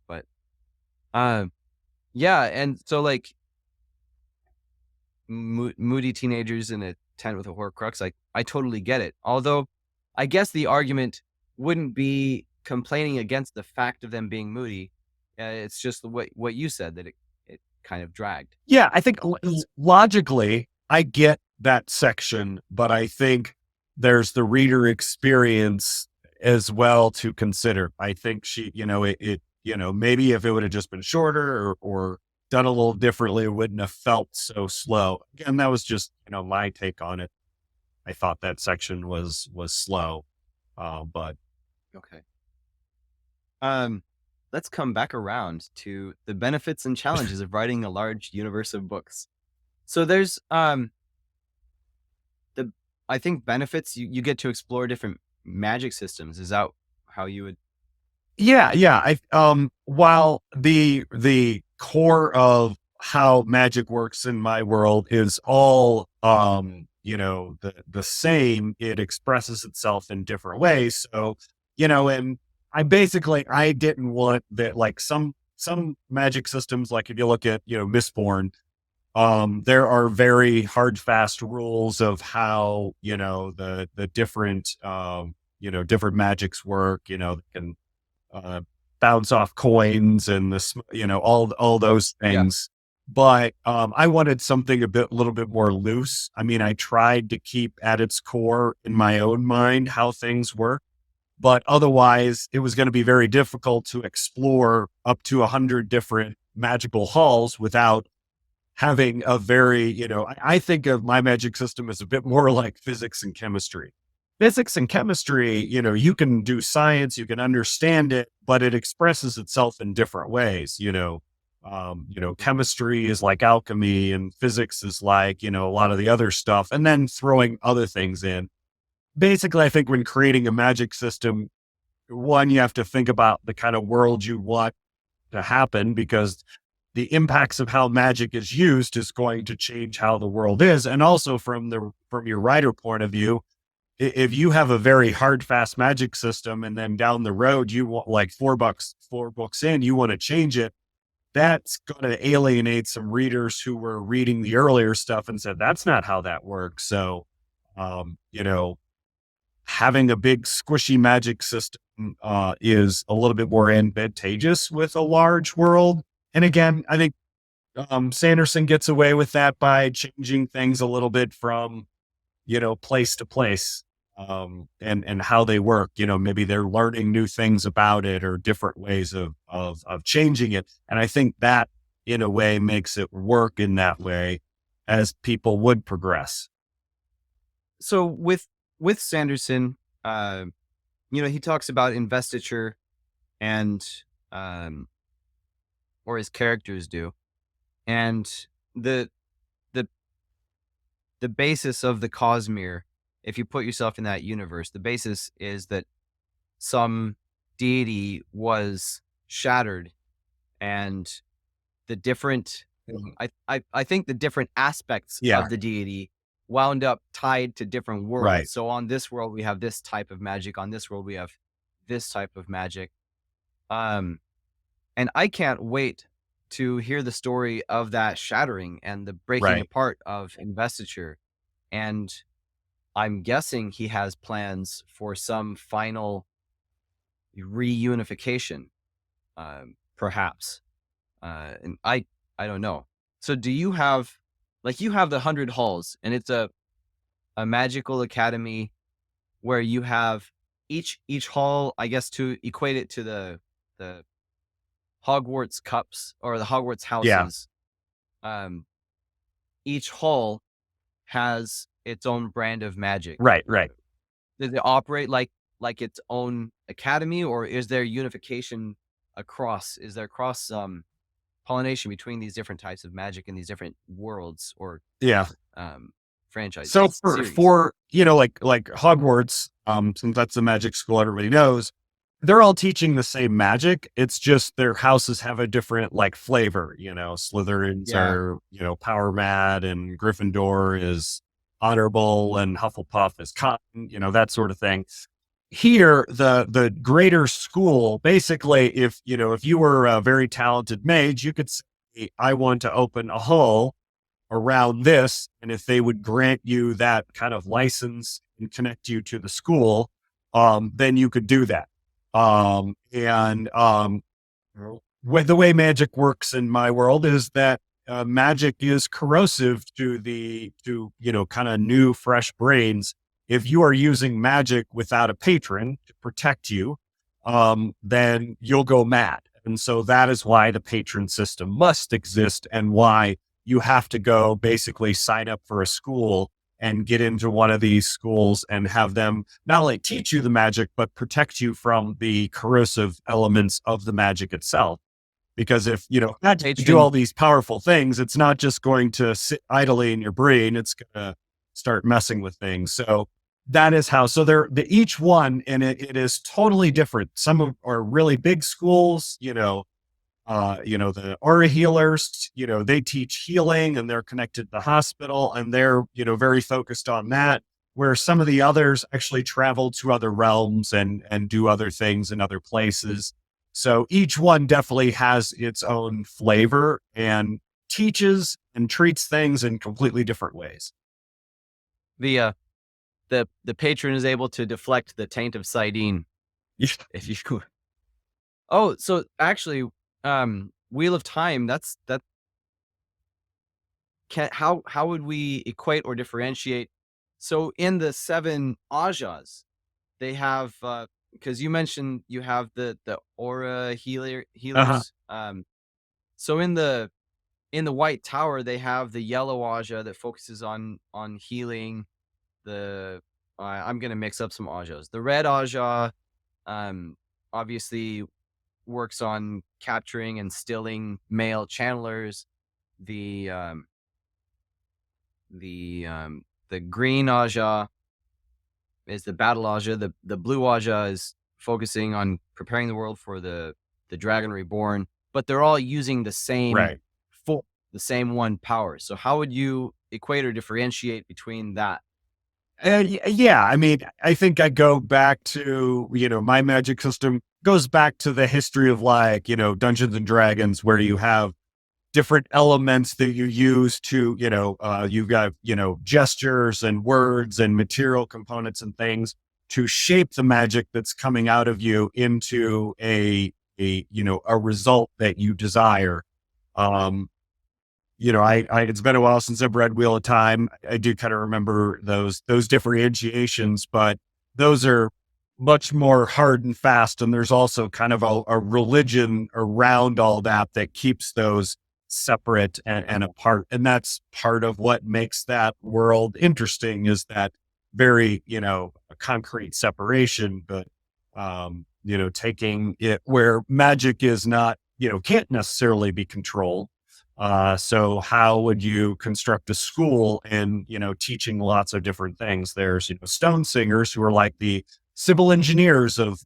but yeah. And so like moody teenagers in a tent with a Horcrux, I totally get it. Although I guess the argument wouldn't be complaining against the fact of them being moody. It's just what you said, that it kind of dragged. Yeah, I think logically, I get that section, but I think there's the reader experience as well to consider. I think maybe if it would have just been shorter or done a little differently, it wouldn't have felt so slow. Again, that was just, my take on it. I thought that section was slow. But Okay. Let's come back around to the benefits and challenges of writing a large universe of books. So there's I think benefits, you get to explore different magic systems. Is that how you would? yeah, while the core of how magic works in my world is all the same, it expresses itself in different ways. So, and I didn't want that, like some magic systems, like if you look at, Mistborn, there are very hard, fast rules of how, the different, different magics work, they can, bounce off coins and all those Yeah. things. But, I wanted something little bit more loose. I mean, I tried to keep at its core in my own mind how things work, but otherwise it was going to be very difficult to explore up to 100 different magical halls without having a very, I think of my magic system as a bit more like physics and chemistry. Physics and chemistry, you can do science, you can understand it, but it expresses itself in different ways. Chemistry is like alchemy and physics is like, a lot of the other stuff, and then throwing other things in. Basically, I think when creating a magic system, one, you have to think about the kind of world you want to happen, because the impacts of how magic is used is going to change how the world is. And also from your writer point of view, if you have a very hard, fast magic system and then down the road, you want like four books in, you want to change it, that's going to alienate some readers who were reading the earlier stuff and said, that's not how that works. So, having a big squishy magic system is a little bit more advantageous with a large world. And again, I think Sanderson gets away with that by changing things a little bit from, place to place, and how they work. Maybe they're learning new things about it or different ways of changing it. And I think that in a way makes it work in that way as people would progress. So with Sanderson, he talks about investiture and or his characters do. And the basis of the Cosmere, if you put yourself in that universe, the basis is that some deity was shattered and the different, I think the different aspects Yeah. of the deity wound up tied to different worlds. Right. So on this world, we have this type of magic. On this world, we have this type of magic. Um, and I can't wait to hear the story of that shattering and the breaking Right. apart of investiture. And I'm guessing he has plans for some final reunification, perhaps. And I don't know. So do you have, like, you have the 100 halls, and it's a magical academy where you have each hall, I guess, to equate it to the Hogwarts cups or the Hogwarts Yeah. houses. Um, each hall has its own brand of magic. Right. Right. Does it operate like its own academy, or is there unification across? Is there cross pollination between these different types of magic and these different worlds or Yeah. um, So franchises for series? like Hogwarts, since that's the magic school everybody knows, they're all teaching the same magic. It's just their houses have a different like flavor. Slytherins Yeah, are power mad, and Gryffindor is honorable, and Hufflepuff is cotton. That sort of thing. Here, the greater school, basically, if you were a very talented mage, you could say, I want to open a hall around this. And if they would grant you that kind of license and connect you to the school, then you could do that. And the way magic works in my world is that magic is corrosive to kind of new, fresh brains. If you are using magic without a patron to protect you, then you'll go mad. And so that is why the patron system must exist, and why you have to go basically sign up for a school and get into one of these schools and have them not only teach you the magic, but protect you from the corrosive elements of the magic itself. Because if, magic can do patron. all these powerful things, it's not just going to sit idly in your brain. It's going to start messing with things. So that is how, so each one, and it is totally different. Some are really big schools, the aura healers, they teach healing, and they're connected to the hospital, and they're, very focused on that. Where some of the others actually travel to other realms and do other things in other places. So each one definitely has its own flavor and teaches and treats things in completely different ways. The the patron is able to deflect the taint of Sidene if you. Oh, so actually, Wheel of Time. That can how would we equate or differentiate? So in the 7 Ajas, they have because you mentioned you have the aura Uh-huh. healers. So in the White Tower, they have the yellow Aja that focuses on healing. The I'm gonna mix up some Ajas. The red Aja, obviously works on capturing and stilling male channelers. The the green Aja is the battle Aja. The blue Aja is focusing on preparing the world for the Dragon Reborn. But they're all using the same Right. the same one power. So how would you equate or differentiate between that? Yeah, I mean, I think I go back to, my magic system goes back to the history of like, Dungeons and Dragons, where you have different elements that you use to, you've got, gestures and words and material components and things to shape the magic that's coming out of you into a result that you desire. Um, it's been a while since I've read Wheel of Time. I do kind of remember those differentiations, but those are much more hard and fast. And there's also kind of a religion around all that keeps those separate and apart. And that's part of what makes that world interesting, is that very, concrete separation, but, taking it where magic is not, can't necessarily be controlled. So how would you construct a school and, teaching lots of different things? There's, stone singers who are like the civil engineers of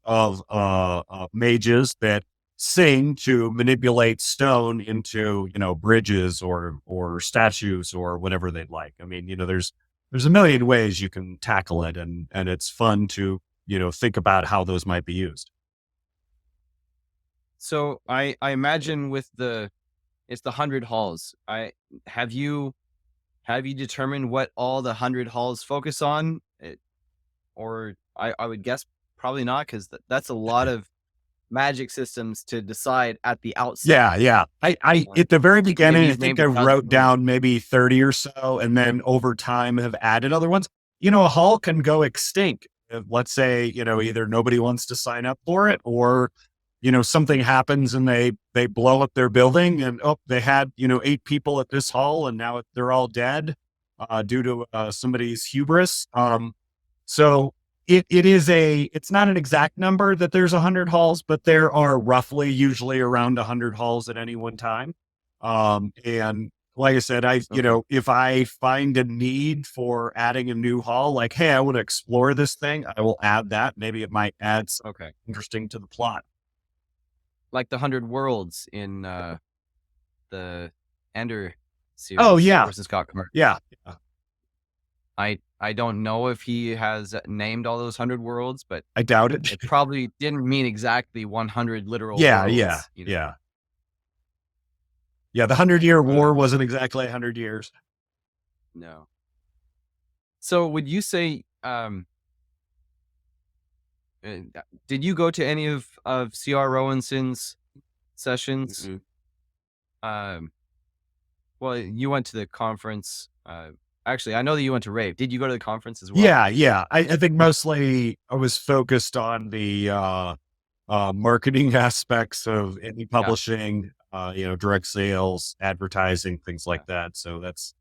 mages that sing to manipulate stone into, bridges or statues or whatever they'd like. I mean, there's a million ways you can tackle it, and it's fun to, think about how those might be used. So I imagine it's the 100 halls. I have you have you determined what all the 100 halls focus on? Or I would guess probably not, because that's a lot of magic systems to decide at the outset. Yeah, yeah. I Uh, at the very Maybe beginning, I you've think named I a thousand wrote halls. down maybe 30 or so, and then over time have added other ones. A hall can go extinct. If, let's say, either nobody wants to sign up for it, or something happens and they blow up their building, and they had 8 people at this hall, and now they're all dead due to somebody's hubris. So it's not an exact number that there's 100 halls, but there are roughly usually around 100 halls at any one time. And like I said, Okay. if I find a need for adding a new hall, like, hey, I want to explore this thing, I will add that. Maybe it might add something Okay. interesting to the plot. Like the 100 worlds in the Ender Oh series, yeah. Orson Scott Card. Yeah. I don't know if he has named all those 100 worlds, but I doubt it. it probably didn't mean exactly 100 literal Yeah. Yeah. worlds. Yeah. Yeah. The 100-Year War Uh, wasn't exactly 100 years. no. So would you say, did you go to any of C.R. Rowinson's sessions? Mhm. Um, well, you went to the conference. Actually, I know that you went to Rave. Did you go to the conference as well? Yeah, yeah. I think mostly I was focused on the marketing aspects of indie Yeah. publishing, direct sales, advertising, things Yeah. like that. So that's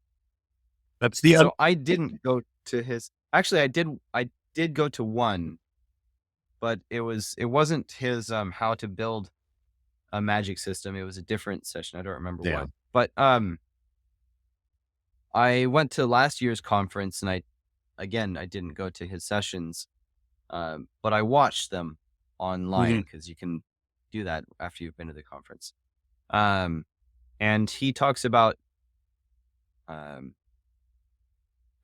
the So I didn't go to his. Actually, I did go to one, but it wasn't his how to build a magic system. It was a different session. I don't remember yeah. what. But I went to last year's conference, and I didn't go to his sessions, but I watched them online, Mhm. because you can do that after you've been to the conference. Um, and he talks about, um,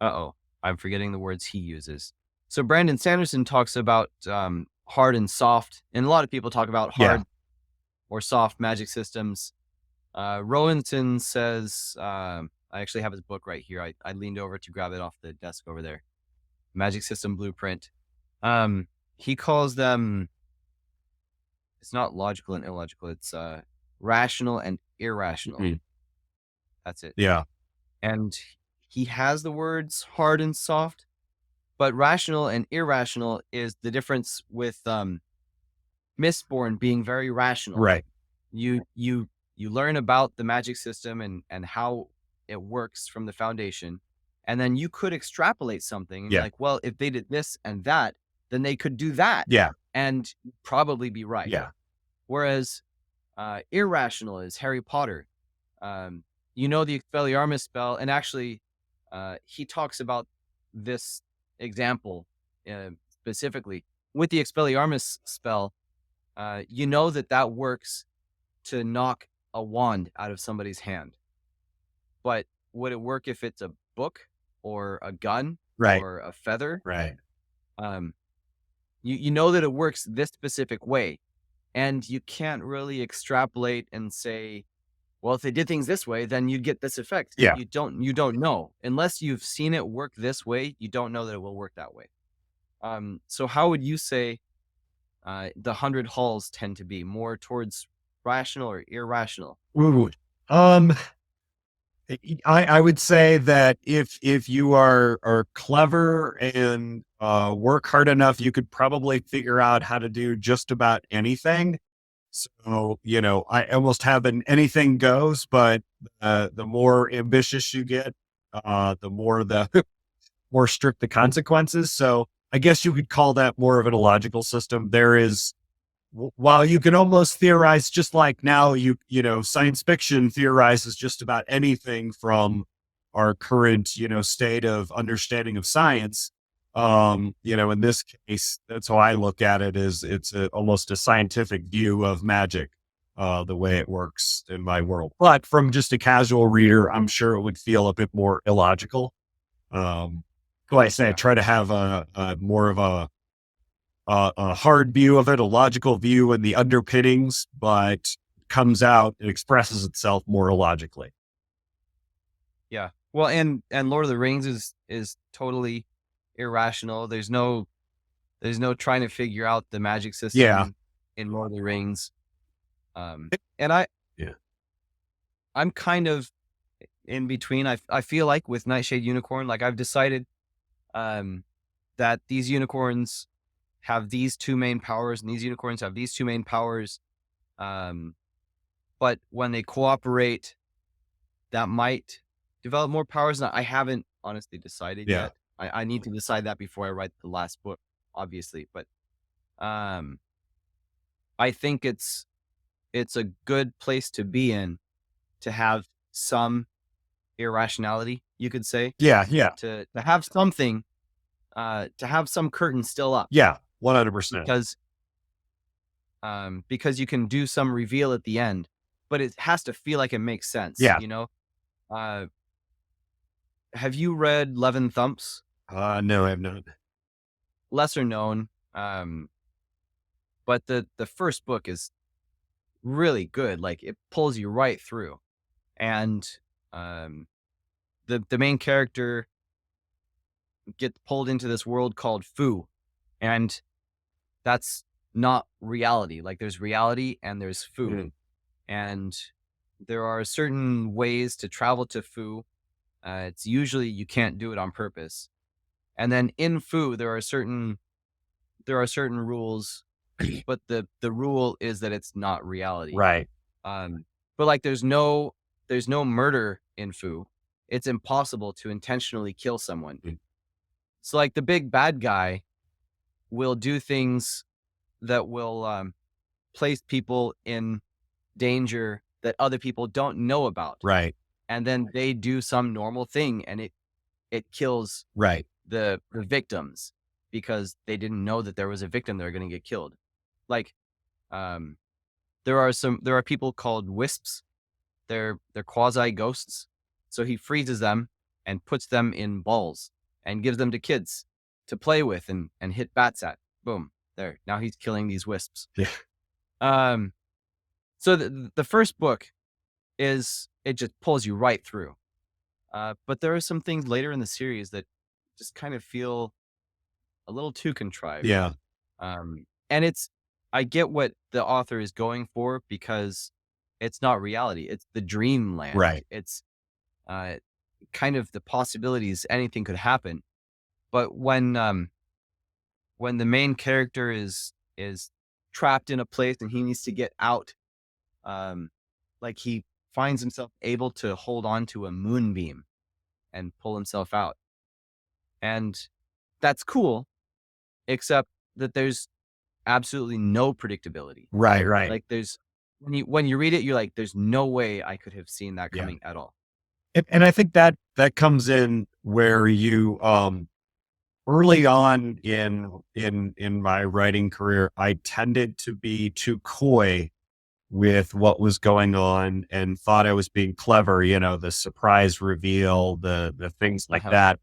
I'm forgetting the words he uses. So Brandon Sanderson talks about hard and soft, and a lot of people talk about Yeah. hard or soft magic systems. Rowanson says, I actually have his book right here. I leaned over to grab it off the desk over there. Magic System Blueprint. He calls them, it's not logical and illogical. It's rational and irrational. Mhm. That's it. Yeah. And he has the words hard and soft, but rational and irrational is the difference with Mistborn being very rational. Right. You learn about the magic system and how it works from the foundation, and then you could extrapolate something and be Yeah. like, well, if they did this and that, then they could do that, Yeah. and probably be right. Yeah. Whereas irrational is Harry Potter. The Expelliarmus spell, and actually, he talks about this example specifically with the Expelliarmus spell. That works to knock a wand out of somebody's hand, but would it work if it's a book or a gun Right. or a feather? Right. Um, you know that it works this specific way, and you can't really extrapolate and say, well, if they did things this way, then you'd get this effect. Yeah. You don't know unless you've seen it work this way. You don't know that it will work that way. So how would you say the 100 halls tend to be more towards rational or irrational? Ooh. Um, I would say that if you are clever and work hard enough, you could probably figure out how to do just about anything. So, I almost have an anything goes, but the more ambitious you get, the more more strict the consequences. So I guess you could call that more of an illogical system. There is, while you can almost theorize, just like now science fiction theorizes just about anything from our current, state of understanding of science. In this case, that's how I look at it, is it's almost a scientific view of magic. the way it works in my world. But from just a casual reader, I'm sure it would feel a bit more illogical. Like I say, I Yeah. try to have a more of a hard view of it, a logical view and the underpinnings, but comes out, it expresses itself more illogically. Yeah. Well, and Lord of the Rings is totally irrational. There's no trying to figure out the magic Yeah. system in Lord of the Rings. Um, It- and yeah. I'm kind of in between. I feel like with Nightshade Unicorn, like I've decided that these unicorns have these two main powers, and these unicorns have these two main powers. Um, but when they cooperate, that might develop more powers. And I haven't honestly decided Yeah. yet. I need to decide that before I write the last book, obviously. But um, I think it's a good place to be in, to have some irrationality, you could say, Yeah. Yeah. to have something, to have some curtain still up, Yeah. 100%. because you can do some reveal at the end, but it has to feel like it makes sense, Yeah. you know? Uh, have you read Levin Thumps? No, I have not. Lesser known, but the first book is really good. Like it pulls you right through, and um, the main character gets pulled into this world called Fu, and that's not reality. Like there's reality and there's Fu, Mhm. and there are certain ways to travel to Fu. It's usually you can't do it on purpose. And then in Fu, there are certain rules, but the rule is that it's not reality. Right. Um, but like there's no murder in Fu. It's impossible to intentionally kill someone. Mm. So like the big bad guy will do things that will place people in danger that other people don't know about. Right. And then they do some normal thing and it kills Right. the victims because they didn't know that there was a victim that are going to get killed. Like um there are people called wisps. They're quasi ghosts. So he freezes them and puts them in balls and gives them to kids to play with and hit bats at. Boom. There. Now he's killing these wisps. Yeah. Um so the first book is it just pulls you right through. But there are some things later in the series that just kind of feel a little too contrived. Yeah. And I get what the author is going for because it's not reality. It's the dreamland. Right. It's uh, kind of the possibilities. Anything could happen. But when the main character is trapped in a place and he needs to get out, like he finds himself able to hold on to a moonbeam and pull himself out. And that's cool, except that there's absolutely no predictability. Right. Right. Like there's when you read it, you're like, there's no way I could have seen that Yeah. coming at all. And I think that comes in where you, early on in my writing career, I tended to be too coy with what was going on and thought I was being clever, the surprise reveal, the things like Uh-huh. that.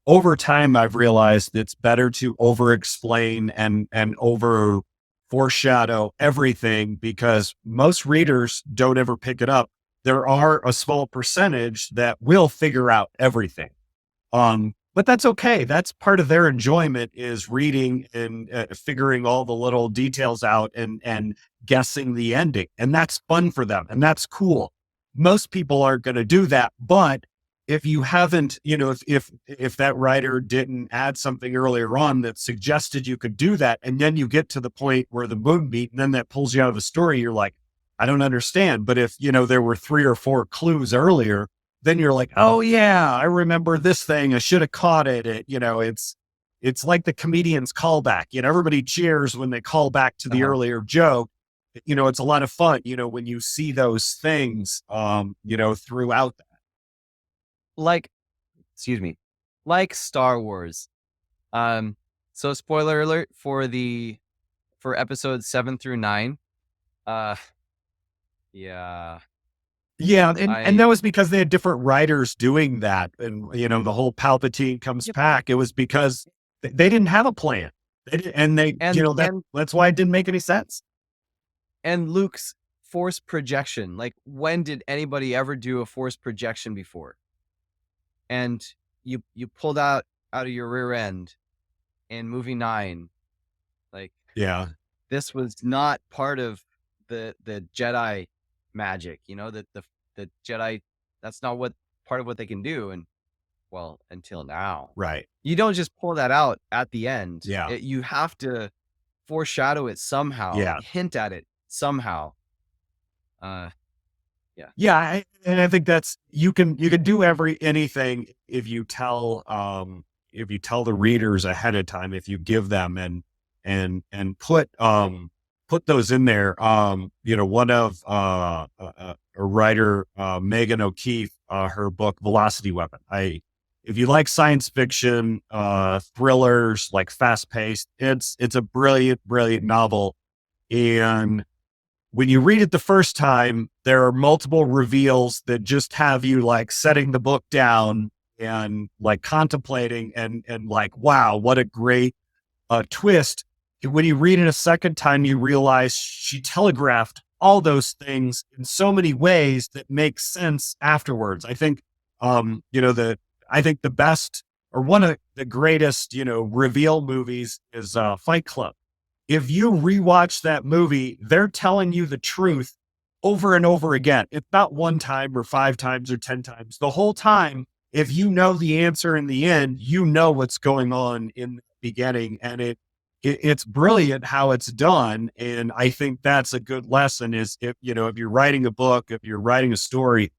Over time, I've realized it's better to over explain and over foreshadow everything because most readers don't ever pick it up. There are a small percentage that will figure out everything. But that's okay. That's part of their enjoyment is reading and figuring all the little details out and guessing the ending. And that's fun for them. And that's cool. Most people aren't going to do that. But if you haven't, if that writer didn't add something earlier on that suggested you could do that, and then you get to the point where the moon beat, and then that pulls you out of the story, you're like, I don't understand. But if, there were 3 or 4 clues earlier, then you're like, oh yeah, I remember this thing. I should have caught it. It's like the comedian's callback. Everybody cheers when they call back to the Uh-huh. earlier joke. It's a lot of fun, when you see those things, throughout that. Like, excuse me, like Star Wars. So spoiler alert for episodes 7 through 9. Uh, Yeah. Yeah, and I that was because they had different writers doing that, and the whole Palpatine comes Yep. back. It was because they didn't have a plan, and they and that's why it didn't make any sense. Luke's force projection. Like, when did anybody ever do a force projection before? And you pulled out of your rear end in movie 9. Like, Yeah, this was not part of the Jedi magic, that the Jedi, that's not what part of what they can do. And well, until now, right. you don't just pull that out at the end. Yeah, You have to foreshadow it somehow, yeah. hint at it somehow. Uh, yeah, Yeah, and I think that's you can do anything if you tell the readers ahead of time, if you give them and put those in there. One of a writer, Megan O'Keefe, her book Velocity Weapon. If you like science fiction, thrillers, like fast paced, it's a brilliant novel. And when you read it the first time, there are multiple reveals that just have you like setting the book down and like contemplating and like, wow, what a great twist. When you read it a second time, you realize she telegraphed all those things in so many ways that make sense afterwards. I think, I think the best or one of the greatest, reveal movies is Fight Club. If you rewatch that movie, they're telling you the truth over and over again. It's not one time or 5 times or 10 times. The whole time, if you know the answer in the end, you know what's going on in the beginning. And it's brilliant how it's done. And I think that's a good lesson is if you're writing a book, if you're writing a story,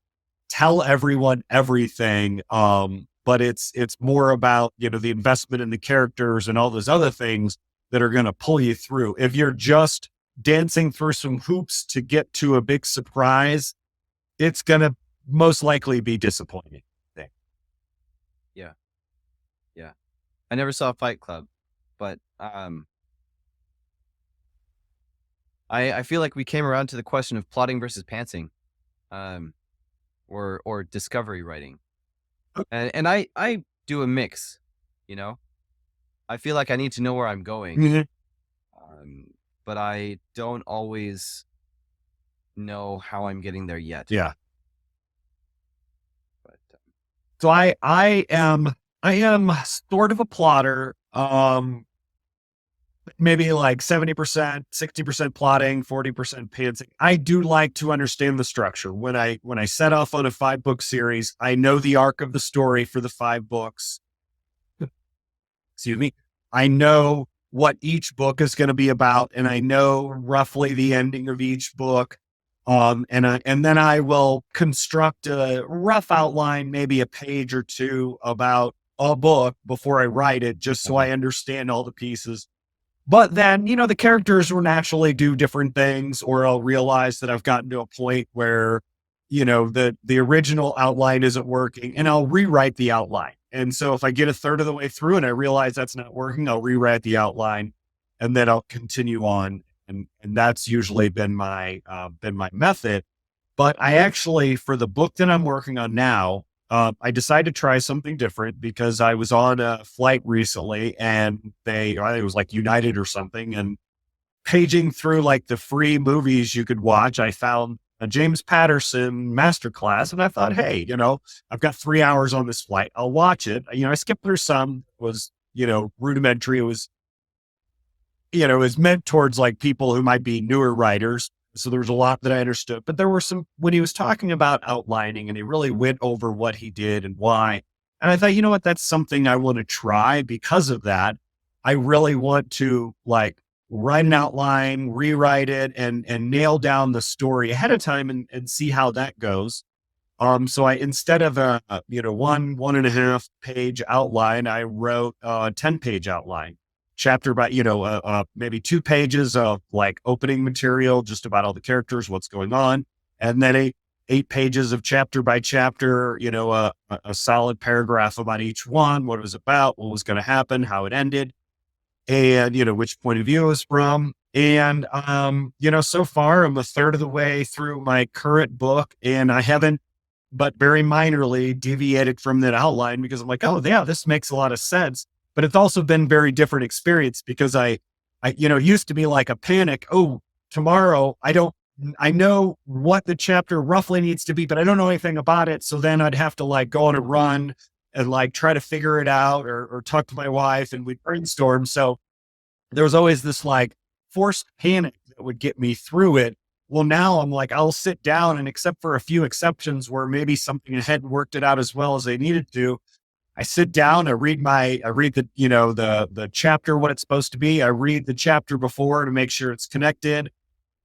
tell everyone everything. But it's more about, the investment in the characters and all those other things that are going to pull you through. If you're just dancing through some hoops to get to a big surprise, it's going to most likely be disappointing. yeah, yeah. I never saw Fight Club, but I feel like we came around to the question of plotting versus pantsing, um, or discovery writing, and I do a mix. You know, I feel like I need to know where I'm going, Mhm. but I don't always know how I'm getting there yet. Yeah. But So I am sort of a plotter. Maybe like 70%, 60% plotting, 40% pantsing. I do like to understand the structure. When I set off on a 5-book series, I know the arc of the story for the 5 books. Excuse me. I know what each book is going to be about, and I know roughly the ending of each book. And then I will construct a rough outline, maybe a page or two about a book before I write it, just so I understand all the pieces. But then, the characters will naturally do different things, or I'll realize that I've gotten to a point where, the original outline isn't working, and I'll rewrite the outline. And so if I get a third of the way through and I realize that's not working, I'll rewrite the outline and then I'll continue on. And that's usually been my method. But I actually, for the book that I'm working on now, I decided to try something different because I was on a flight recently and I think it was like United or something. And paging through like the free movies you could watch, I found a James Patterson masterclass. And I thought, hey, I've got 3 hours on this flight. I'll watch it. I skipped through some, was, rudimentary. It was meant towards like people who might be newer writers. So there was a lot that I understood, but there were some, when he was talking about outlining and he really went over what he did and why. And I thought, you know what, that's something I want to try because of that. I really want to like write an outline, rewrite it and nail down the story ahead of time and see how that goes. So I, instead of a 1.5 page outline, I wrote a 10-page outline chapter by, maybe 2 pages of like opening material, just about all the characters, what's going on. And then 8 pages of chapter by chapter, a solid paragraph about each one, what it was about, what was going to happen, how it ended, and, which point of view it was from. And, so far I'm a third of the way through my current book, and I haven't, but very minorly deviated from that outline because I'm like, oh yeah, this makes a lot of sense. But it's also been very different experience because it used to be like a panic. Oh, tomorrow I know what the chapter roughly needs to be, but I don't know anything about it. So then I'd have to like go on a run and like try to figure it out, or talk to my wife and we'd brainstorm. So there was always this like forced panic that would get me through it. Well, now I'm like, I'll sit down, and except for a few exceptions where maybe something hadn't worked it out as well as they needed to, I sit down, I read the chapter, what it's supposed to be. I read the chapter before to make sure it's connected.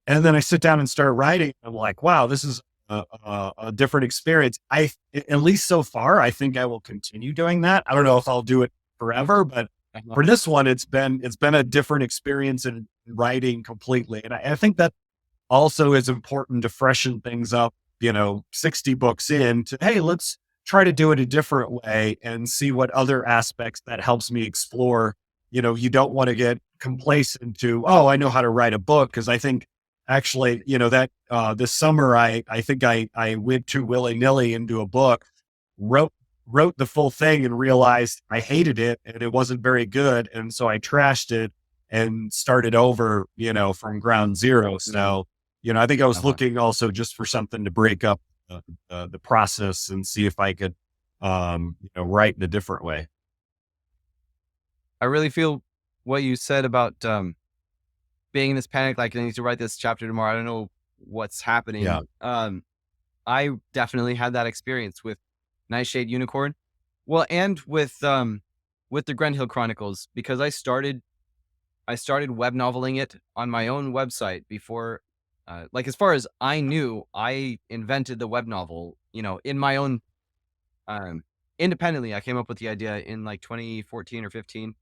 And then I sit down and start writing. I'm like, wow, this is a different experience. At least so far, I think I will continue doing that. I don't know if I'll do it forever, but Uh-huh. for this one, it's been a different experience in writing completely. And I think that also is important to freshen things up, 60 books in to, hey, let's try to do it a different way and see what other aspects that helps me explore. You don't want to get complacent to, oh, I know how to write a book. Cause I think actually, that, this summer, I think I went too willy nilly into a book, wrote, wrote the full thing and realized I hated it and it wasn't very good. And so I trashed it and started over, from ground zero. So, I think I was Uh-huh. looking also just for something to break up the process and see if I could, write in a different way. I really feel what you said about being in this panic, like I need to write this chapter tomorrow. I don't know what's Yeah. happening. I definitely had that experience with Nightshade Unicorn. Well, and with the Grend Hill Chronicles, because I started web noveling it on my own website before, like as far as I knew, I invented the web novel, in my own, independently. I came up with the idea in like 2014 or 15.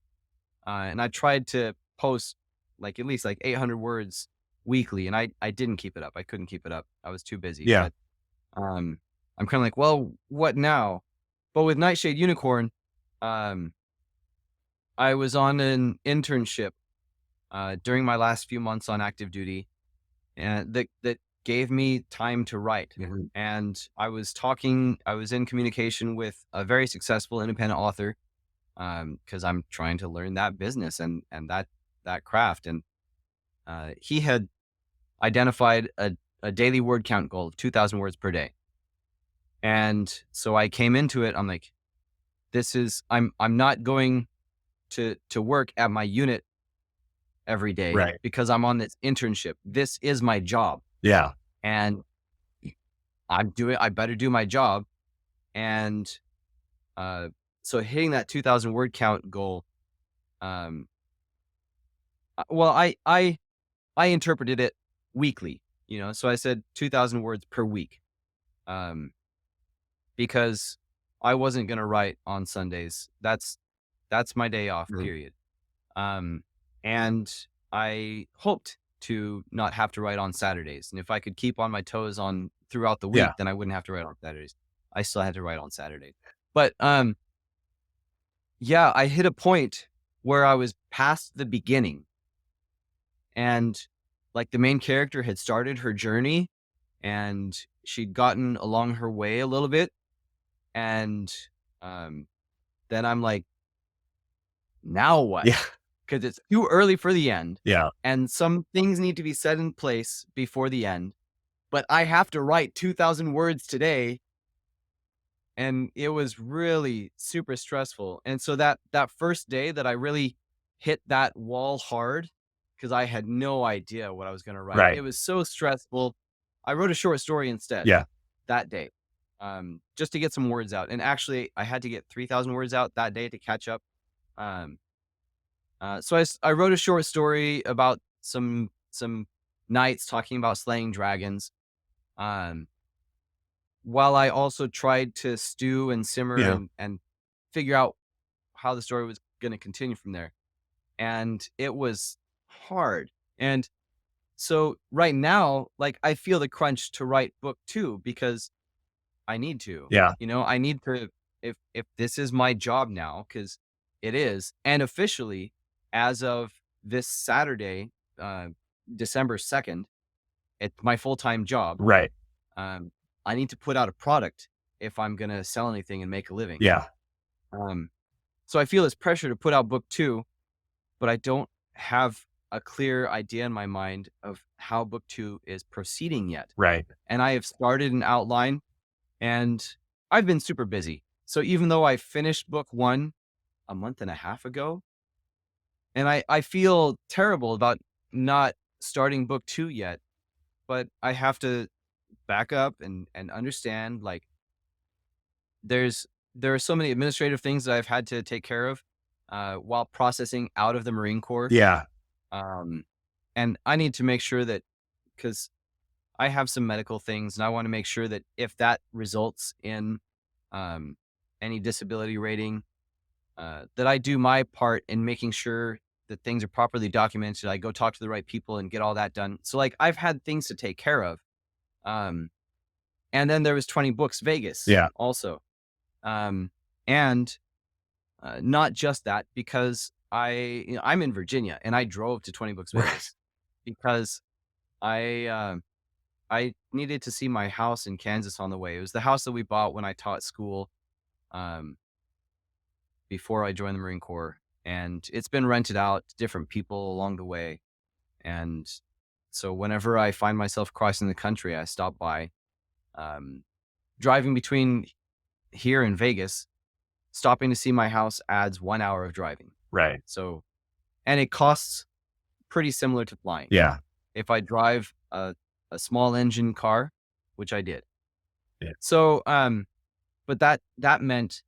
And I tried to post like at least like 800 words weekly, and I didn't keep it up. I couldn't keep it up. I was too busy. Yeah. But I'm kind of like, well, what now? But with Nightshade Unicorn, um, I was on an internship during my last few months on active duty, and that gave me time to write. Mhm. And I was in communication with a very successful independent author, because I'm trying to learn that business and that craft. And he had identified a daily word count goal of 2,000 words per day. And so I came into it. I'm like, I'm not going to work at my unit every day Right. because I'm on this internship. This is my job, Yeah. and I better do my job. And uh, so hitting that 2,000 word count goal, um, well, I interpreted it weekly, so I said 2,000 words per week, um, because I wasn't going to write on Sundays. That's my day off, Mhm. period. Um, and I hoped to not have to write on Saturdays. And if I could keep on my toes on throughout the week, Yeah. then I wouldn't have to write on Saturdays. I still had to write on Saturdays. But yeah, I hit a point where I was past the beginning, and like the main character had started her journey and she'd gotten along her way a little bit. And um, then I'm like, now what? Yeah. Because it's too early for the end. Yeah. And some things need to be set in place before the end. But I have to write 2,000 words today. And it was really super stressful. And so that first day that I really hit that wall hard, because I had no idea what I was going to write. It Right. was so stressful. I wrote a short story instead Yeah. that day, just to get some words out. And actually, I had to get 3,000 words out that day to catch up. Um, so I wrote a short story about some knights talking about slaying dragons. Um, while I also tried to stew and simmer Yeah. and figure out how the story was going to continue from there. And it was hard. And so right now, like I feel the crunch to write book 2 because I need to. Yeah. I need to, if this is my job now, cuz it is, and officially as of this Saturday, December 2nd. It's my full-time job. Right. I need to put out a product if I'm going to sell anything and make a living. Yeah. So I feel this pressure to put out book 2, but I don't have a clear idea in my mind of how book 2 is proceeding yet. Right. And I have started an outline, and I've been super busy. So even though I finished book 1 a month and a half ago, and I feel terrible about not starting book 2 yet, but I have to back up and understand, like, there are so many administrative things that I've had to take care of while processing out of the Marine Corps. Yeah. And I need to make sure that, because I have some medical things, and I want to make sure that if that results in any disability rating, that I do my part in making sure that things are properly documented. I go talk to the right people and get all that done. So, like, I've had things to take care of. And then there was 20 Books Vegas also. And not just that, because I'm in Virginia, and I drove to 20 Books Vegas because I needed to see my house in Kansas on the way. It was the house that we bought when I taught school before I joined the Marine Corps, and it's been rented out to different people along the way. And so whenever I find myself crossing the country, I stop by. Driving between here and Vegas, stopping to see my house adds 1 hour of driving. Right. So, and it costs pretty similar to flying. Yeah. If I drive a small engine car, which I did. Yeah. So, but that meant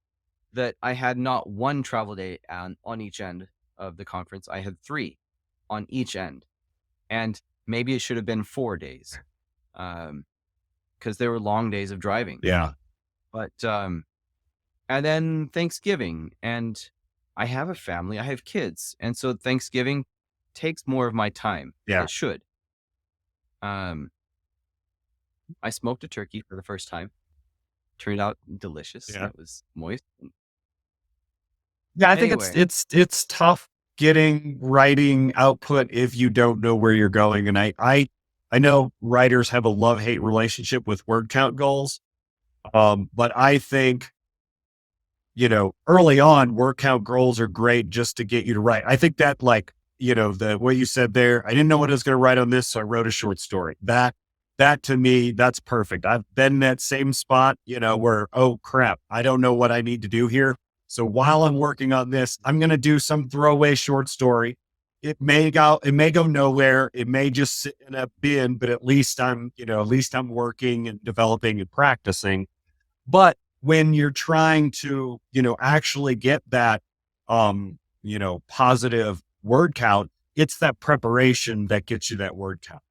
that I had not one travel day on each end of the conference. I had 3 on each end, and maybe it should have been 4 days, because there were long days of driving. Yeah. But, and then Thanksgiving, and I have a family, I have kids. And so Thanksgiving takes more of my time. Yeah. It should. I smoked a turkey for the first time. Turned out delicious. Yeah. It was moist. Yeah. I think Anyway. it's tough getting writing output if you don't know where you're going. And I know writers have a love-hate relationship with word count goals. But I think, early on, word count goals are great just to get you to write. I think that, like, the way you said there, I didn't know what I was going to write on this, so I wrote a short story. That to me, that's perfect. I've been in that same spot, where, oh crap, I don't know what I need to do here. So while I'm working on this, I'm going to do some throwaway short story. It may go nowhere. It may just sit in a bin, but at least I'm working and developing and practicing. But when you're trying to, actually get that, positive word count, it's that preparation that gets you that word count.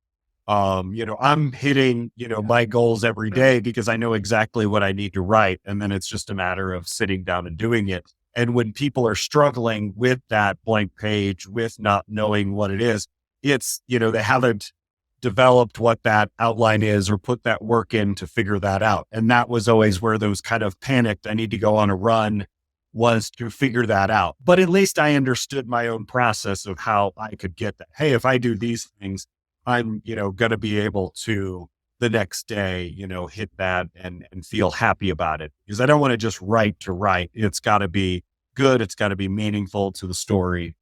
I'm hitting, my goals every day because I know exactly what I need to write. And then it's just a matter of sitting down and doing it. And when people are struggling with that blank page, with not knowing what it is, it's, they haven't developed what that outline is or put that work in to figure that out. And that was always where those kind of panicked, I need to go on a run, was to figure that out. But at least I understood my own process of how I could get that. Hey, if I do these things, I'm, going to be able to the next day, hit that and feel happy about it, because I don't want to just write to write. It's got to be good. It's got to be meaningful to the story.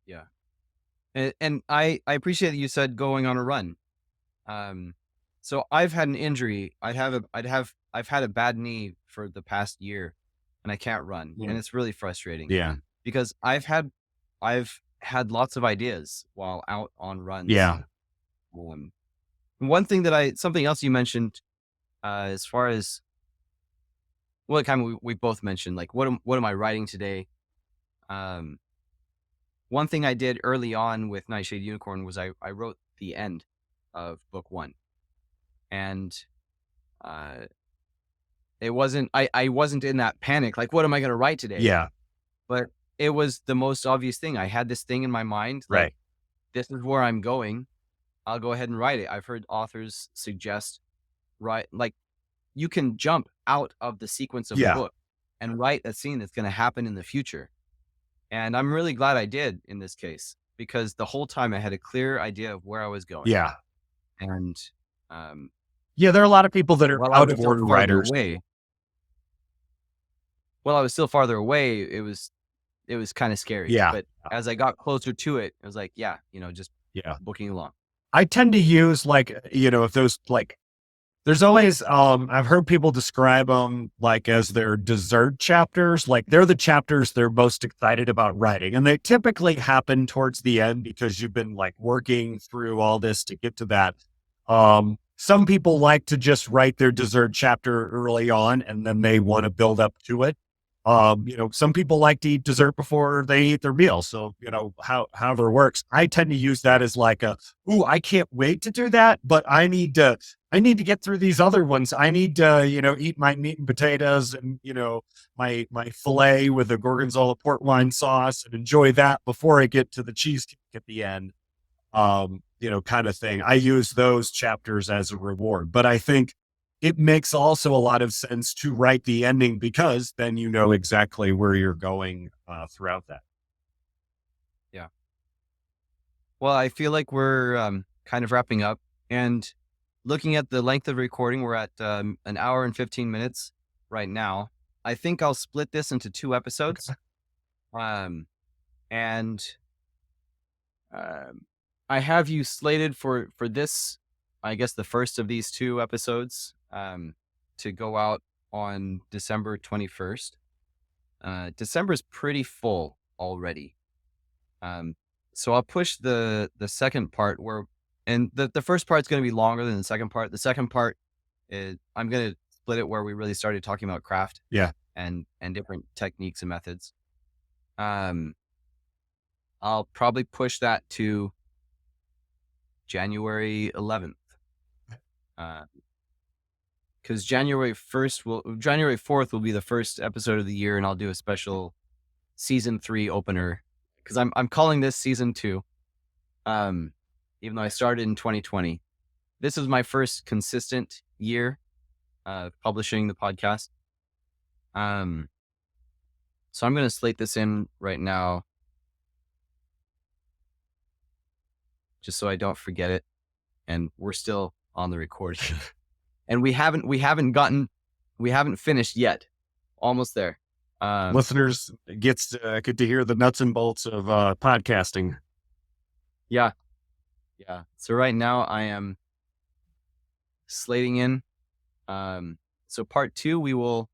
Yeah. And I appreciate that you said going on a run. So I've had an injury. I've had a bad knee for the past year, and I can't run. Yeah. And it's really frustrating. Yeah. Because I've had lots of ideas while out on runs. Yeah. One thing something else you mentioned, as far as, well, kind of we both mentioned, like, what am I writing today? One thing I did early on with Nightshade Unicorn was I wrote the end of book 1, and it wasn't, I wasn't in that panic, like, what am I going to write today? Yeah. But it was the most obvious thing. I had this thing in my mind, like, Right. this is where I'm going. I'll go ahead and write it. I've heard authors suggest, like, you can jump out of the sequence of the book and write a scene that's going to happen in the future. And I'm really glad I did in this case. because the whole time I had a clear idea of where I was going. Yeah. And um, Yeah. There are a lot of people that are while I out was of still order farther writers. away, while I was still farther away, it was kind of scary. Yeah. But as I got closer to it, it was like, yeah, just Yeah. booking along. I tend to use like, if those like, there's always, I've heard people describe them like as their dessert chapters. Like they're the chapters they're most excited about writing. And they typically happen towards the end because you've been like working through all this to get to that. Some people like to just write their dessert chapter early on and then they want to build up to it. Some people like to eat dessert before they eat their meal. So, however it works, I tend to use that as like I can't wait to do that, but I need to get through these other ones. I need to, eat my meat and potatoes and, my filet with a gorgonzola port wine sauce and enjoy that before I get to the cheesecake at the end. Kind of thing. I use those chapters as a reward, but I think it makes also a lot of sense to write the ending because then you know exactly where you're going throughout that. Yeah. Well, I feel like we're kind of wrapping up, and looking at the length of recording, we're at an hour and 15 minutes right now. I think I'll split this into 2 episodes. Okay. And I have you slated for this, I guess the first of these 2 episodes, to go out on December 21st. December's pretty full already. So I'll push the second part and the first part's going to be longer than the second part. The second part is, I'm going to split it where we really started talking about craft. Yeah. And different techniques and methods. I'll probably push that to January 11th. Because January 4th will be the first episode of the year, and I'll do a special season 3 opener because I'm calling this season 2. Even though I started in 2020, this is my first consistent year publishing the podcast. So I'm going to slate this in right now, just so I don't forget it. And we're still on the recording, and we haven't finished yet. Almost there. Listeners get to hear the nuts and bolts of podcasting. Yeah. So right now I am slating in. So part 2 we will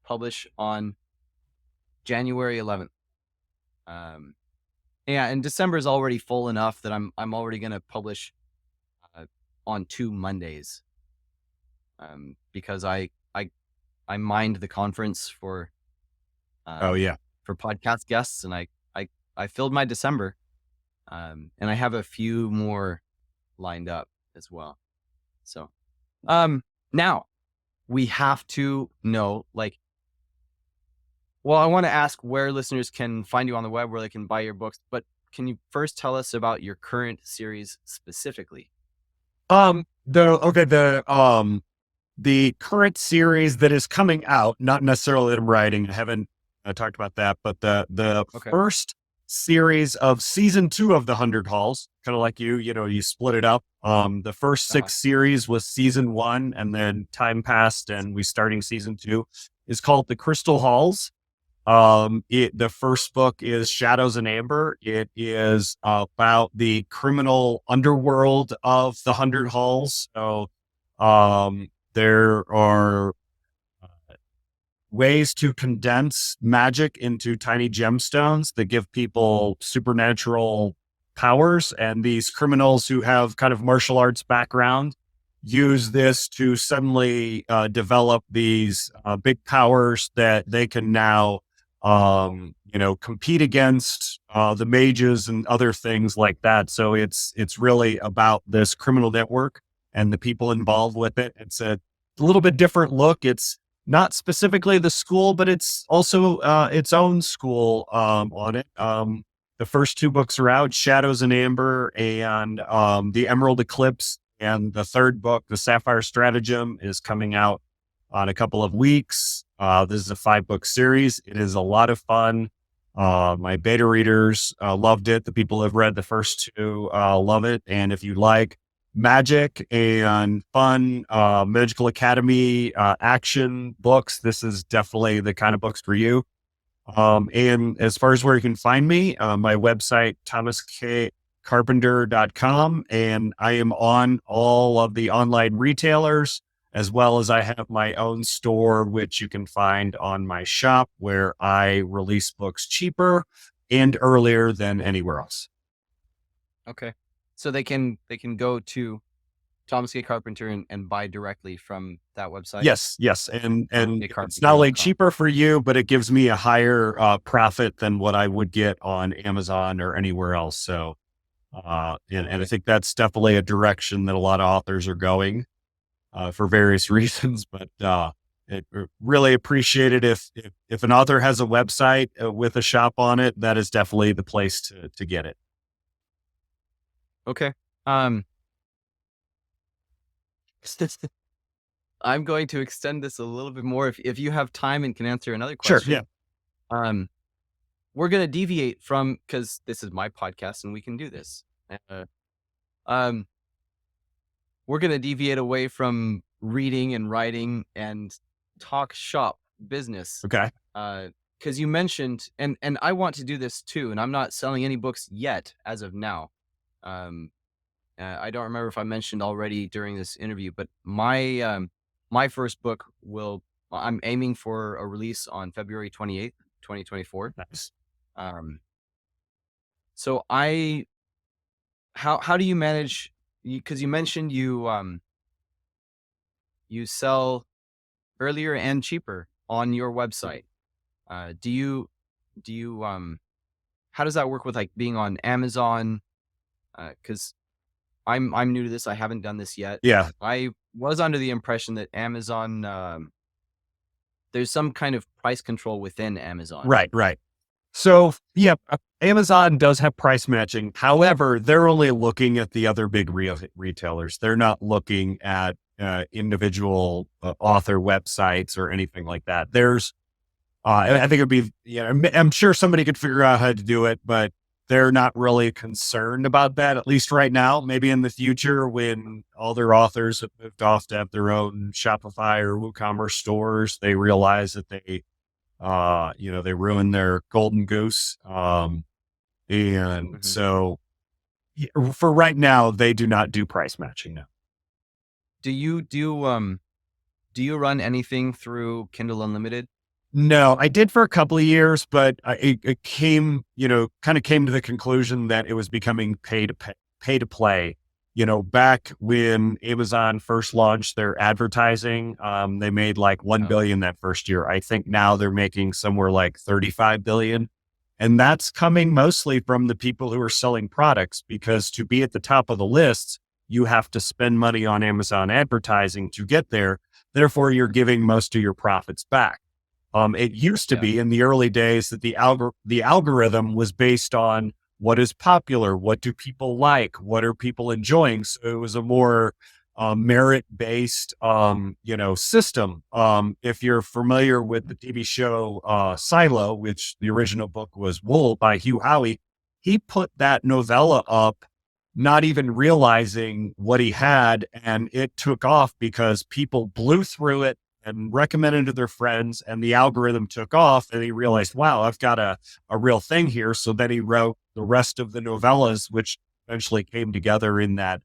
publish on January 11th. Yeah, and December is already full enough that I'm already going to publish on 2 Mondays. Because I mined the conference for for podcast guests, and I filled my December. And I have a few more lined up as well. So now we have to know, I want to ask where listeners can find you on the web, where they can buy your books, but can you first tell us about your current series specifically? The current series that is coming out, not necessarily that I'm writing, I haven't talked about that, but the first series of season 2 of the 100 Halls, kind of like you split it up. The first 6 series was season 1, and then time passed and we starting season 2 is called The Crystal Halls. The first book is Shadows and Amber. It is about the criminal underworld of the 100 Halls. So, there are ways to condense magic into tiny gemstones that give people supernatural powers. And these criminals who have kind of martial arts background use this to suddenly develop these big powers that they can now, compete against the mages and other things like that. So it's really about this criminal network and the people involved with it. It's a little bit different look. It's not specifically the school, but it's also its own school on it. The first 2 books are out, Shadows and Amber and The Emerald Eclipse. And the third book, The Sapphire Stratagem, is coming out on a couple of weeks. This is a 5-book series. It is a lot of fun. My beta readers loved it. The people who have read the first two love it. And if you like magic and fun magical academy action books, this is definitely the kind of books for you. And as far as where you can find me, my website, thomaskcarpenter.com, and I am on all of the online retailers, as well as I have my own store, which you can find on my shop, where I release books cheaper and earlier than anywhere else. Okay. So they can go to Thomas K. Carpenter and buy directly from that website. Yes, and it's not only thomaskcarpenter.com. cheaper for you, but it gives me a higher profit than what I would get on Amazon or anywhere else. So, and I think that's definitely a direction that a lot of authors are going for various reasons. But really appreciate it if an author has a website with a shop on it. That is definitely the place to get it. Okay. I'm going to extend this a little bit more if you have time and can answer another Sure. question. Yeah. We're going to deviate from, because this is my podcast and we can do this. Um, we're going to deviate away from reading and writing and talk shop business. Okay. Because you mentioned, and I want to do this too, and I'm not selling any books yet as of now. I don't remember if I mentioned already during this interview, but my first book I'm aiming for a release on February 28th, 2024. Nice. So how do you manage, because you mentioned you sell earlier and cheaper on your website. Do you how does that work with like being on Amazon? Because I'm new to this. I haven't done this yet. Yeah. I was under the impression that Amazon, there's some kind of price control within Amazon. Right. So yeah, Amazon does have price matching. However, they're only looking at the other big retailers. They're not looking at individual author websites or anything like that. There's, I think it'd be, I'm sure somebody could figure out how to do it, but they're not really concerned about that, at least right now. Maybe in the future, when all their authors have moved off to have their own Shopify or WooCommerce stores, they realize that they ruined their golden goose. So for right now, they do not do price matching now. Do you run anything through Kindle Unlimited? No, I did for a couple of years, but it came, kind of came to the conclusion that it was becoming pay to play. Back when Amazon first launched their advertising, they made like 1 billion that first year. I think now they're making somewhere like 35 billion. And that's coming mostly from the people who are selling products, because to be at the top of the list, you have to spend money on Amazon advertising to get there. Therefore, you're giving most of your profits back. It used to be in the early days that the algorithm was based on what is popular, what do people like, what are people enjoying. So it was a more merit-based, system. If you're familiar with the TV show Silo, which the original book was Wool by Hugh Howey, he put that novella up, not even realizing what he had, and it took off because people blew through it and recommended to their friends, and the algorithm took off, and he realized, wow, I've got a real thing here. So then he wrote the rest of the novellas, which eventually came together in that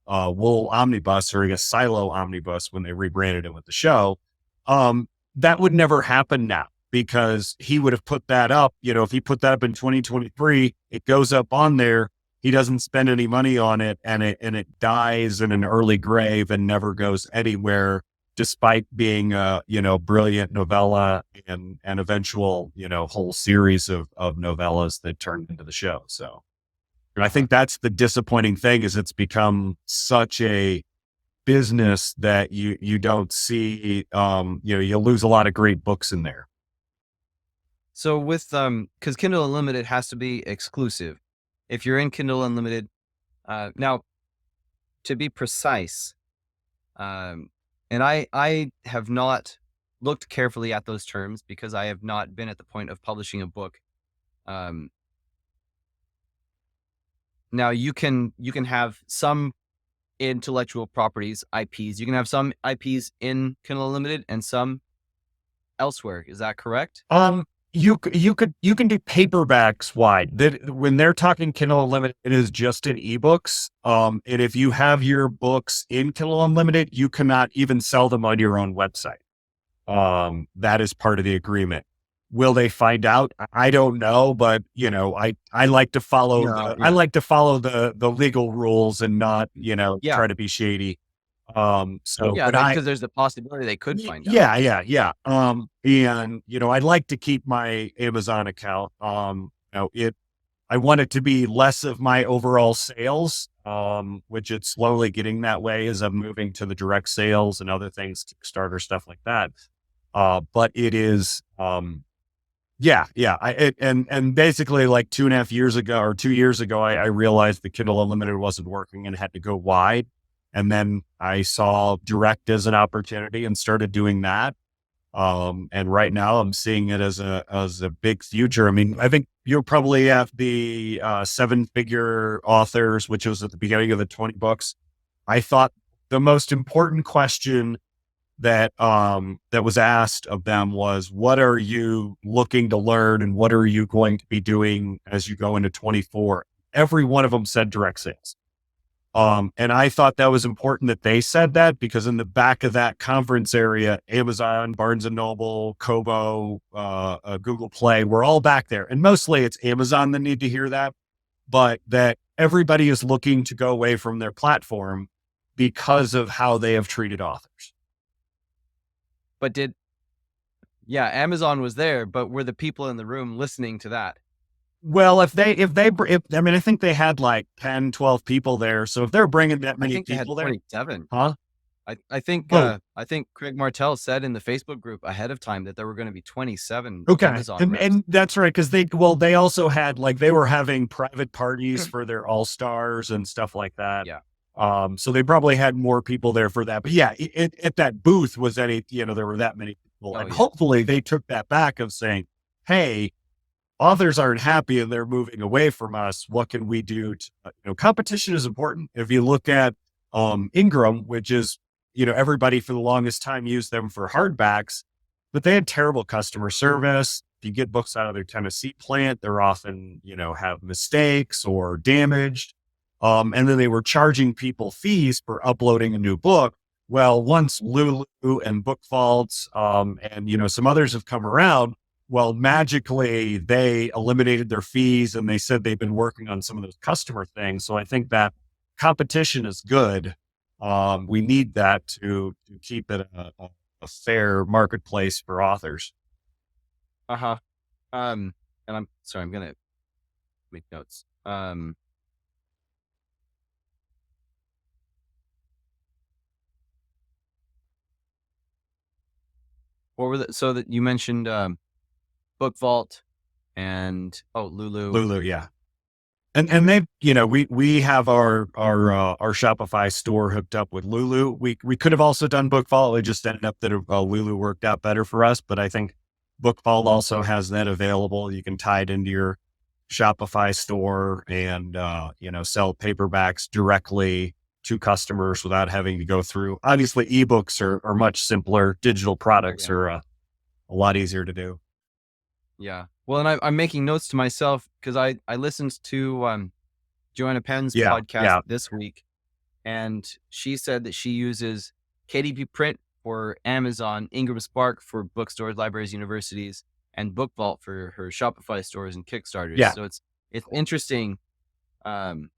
Wool omnibus, or I guess Silo omnibus, when they rebranded it with the show. That would never happen now, because he would have put that up, if he put that up in 2023, it goes up on there. He doesn't spend any money on it, and it dies in an early grave and never goes anywhere, despite being a, brilliant novella and an eventual, whole series of novellas that turned into the show. So, and I think that's the disappointing thing, is it's become such a business that you don't see, you lose a lot of great books in there. So with, cause Kindle Unlimited has to be exclusive. If you're in Kindle Unlimited, now to be precise, and I have not looked carefully at those terms, because I have not been at the point of publishing a book. Um, Now you can have some intellectual properties, IPs. You can have some IPs in Kindle Unlimited and some elsewhere. Is that correct? You can do paperbacks wide. That when they're talking Kindle Unlimited, it is just in ebooks. And if you have your books in Kindle Unlimited, you cannot even sell them on your own website. That is part of the agreement. Will they find out? I don't know, but I like to follow Yeah, I yeah, like to follow the legal rules and not, yeah, try to be shady. So yeah. when I Because there's the possibility they could find out. yeah, yeah, yeah. And I'd like to keep my Amazon account. I want it to be less of my overall sales, which it's slowly getting that way as I'm moving to the direct sales and other things, Kickstarter, stuff like that. But it is, yeah, yeah. And basically like 2.5 years ago or 2 years ago, I realized the Kindle Unlimited wasn't working and had to go wide. And then I saw direct as an opportunity and started doing that. And right now I'm seeing it as a big future. I mean, I think you'll probably have the 7-figure authors, which was at the beginning of the 20 books. I thought the most important question that was asked of them was, what are you looking to learn and what are you going to be doing as you go into 24? Every one of them said direct sales. And I thought that was important that they said that, because in the back of that conference area, Amazon, Barnes and Noble, Kobo, Google Play, we're all back there. And mostly it's Amazon that need to hear that, but that everybody is looking to go away from their platform because of how they have treated authors. But yeah, Amazon was there, but were the people in the room listening to that? Well, I mean, I think they had like 10, 12 people there. So if they're bringing that I many think they had people there, 27. huh? Oh, I think Craig Martell said in the Facebook group ahead of time that there were going to be 27 okay. Amazon reps. And that's right. Cause they also had like, they were having private parties for their all stars and stuff like that. Yeah. So they probably had more people there for that, but yeah, at that booth was there were that many people, Oh and yeah. hopefully they took that back of saying, hey, authors aren't happy and they're moving away from us. What can we do to, competition is important. If you look at, Ingram, which is, everybody for the longest time used them for hardbacks, but they had terrible customer service. If you get books out of their Tennessee plant, they're often, have mistakes or damaged. And then they were charging people fees for uploading a new book. Well, once Lulu and Book Vaults, and, some others have come around, well, magically they eliminated their fees and they said they've been working on some of those customer things. So I think that competition is good. We need that to keep it a fair marketplace for authors. Uh-huh. And I'm sorry, I'm going to make notes. What were so that you mentioned, Book Vault and, oh, Lulu. Lulu, yeah. And they, we have our Shopify store hooked up with Lulu. We could have also done Book Vault. It just ended up that Lulu worked out better for us. But I think Book Vault also has that available. You can tie it into your Shopify store and sell paperbacks directly to customers without having to go through. Obviously, ebooks are much simpler. Digital products Yeah. are a lot easier to do. Yeah. Well, and I'm making notes to myself because I listened to Joanna Penn's Yeah, podcast yeah, this week, and she said that she uses KDP Print for Amazon, Ingram Spark for bookstores, libraries, universities, and Book Vault for her Shopify stores and Kickstarters. yeah. So it's interesting. Um,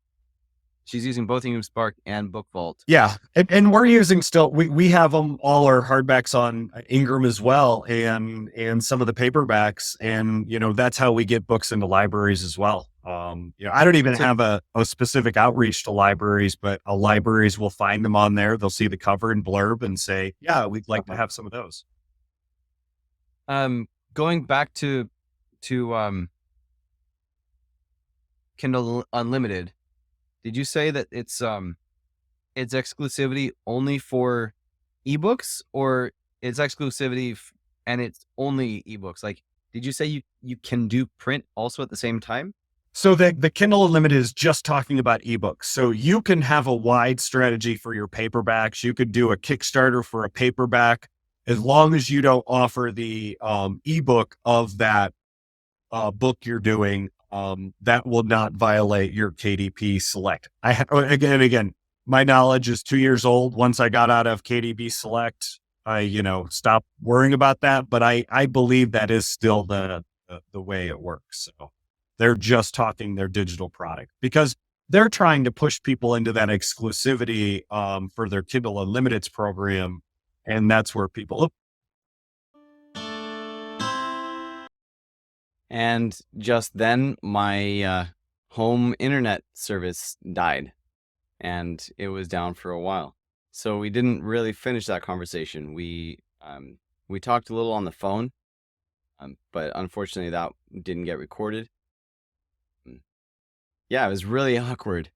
she's using both Ingram Spark and Book Vault. Yeah. And we're using still, we have them all our hardbacks on Ingram as well. And some of the paperbacks, and, that's how we get books into libraries as well. I don't even So, have a specific outreach to libraries, but libraries will find them on there. They'll see the cover and blurb and say, yeah, we'd like to have some of those. going back to Kindle Unlimited, did you say that it's exclusivity only for ebooks, or it's exclusivity and it's only ebooks? Like, Did you say you can do print also at the same time? So the Kindle Unlimited is just talking about ebooks. So you can have a wide strategy for your paperbacks. You could do a Kickstarter for a paperback, as long as you don't offer the ebook of that book you're doing. That will not violate your KDP Select. Again, my knowledge is 2 years old. Once I got out of KDP Select, I stopped worrying about that. But I believe that is still the way it works. So they're just talking their digital product because they're trying to push people into that exclusivity for their Kindle Unlimited's program. And that's where people, And just then my home internet service died and it was down for a while. So we didn't really finish that conversation. We talked a little on the phone, but unfortunately that didn't get recorded. Yeah, it was really awkward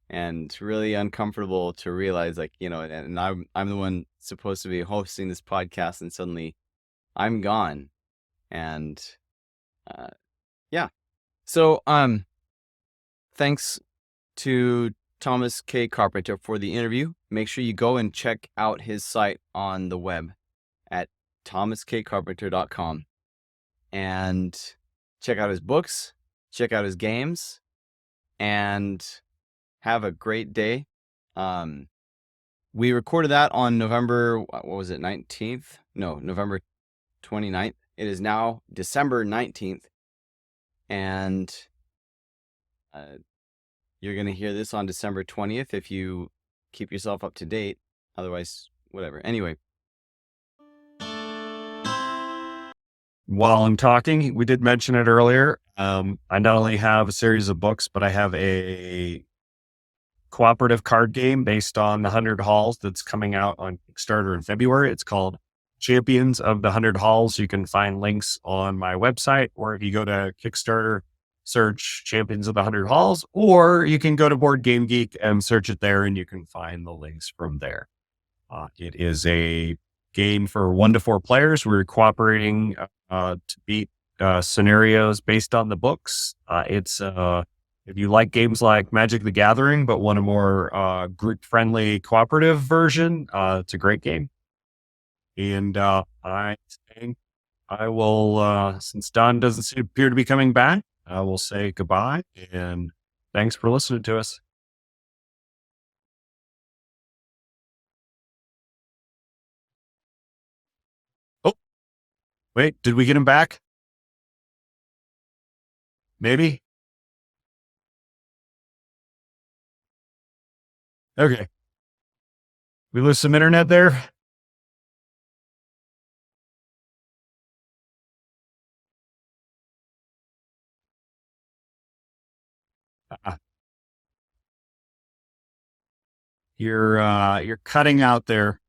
and really uncomfortable to realize, like, and I'm the one supposed to be hosting this podcast, and suddenly I'm gone. And yeah, so thanks to Thomas K. Carpenter for the interview. Make sure you go and check out his site on the web at thomaskcarpenter.com and check out his books, check out his games, and have a great day. We recorded that on November, what was it, 19th? No, November 29th. It is now December 19th. And you're going to hear this on December 20th if you keep yourself up to date. Otherwise, whatever. Anyway. while I'm talking, we did mention it earlier. I not only have a series of books, but I have a cooperative card game based on the 100 Halls that's coming out on Kickstarter in February. It's called Champions of the 100 Halls. You can find links on my website, or if you go to Kickstarter, search Champions of the 100 Halls, or you can go to Board Game Geek and search it there, and you can find the links from there. It is a game for 1 to 4 players. We're cooperating to beat scenarios based on the books. It's if you like games like Magic the Gathering, but want a more group-friendly cooperative version, it's a great game. And I think I will, since Don doesn't appear to be coming back, I will say goodbye and thanks for listening to us. Oh, wait, did we get him back? Maybe. Okay. We lose some internet there. You're cutting out there.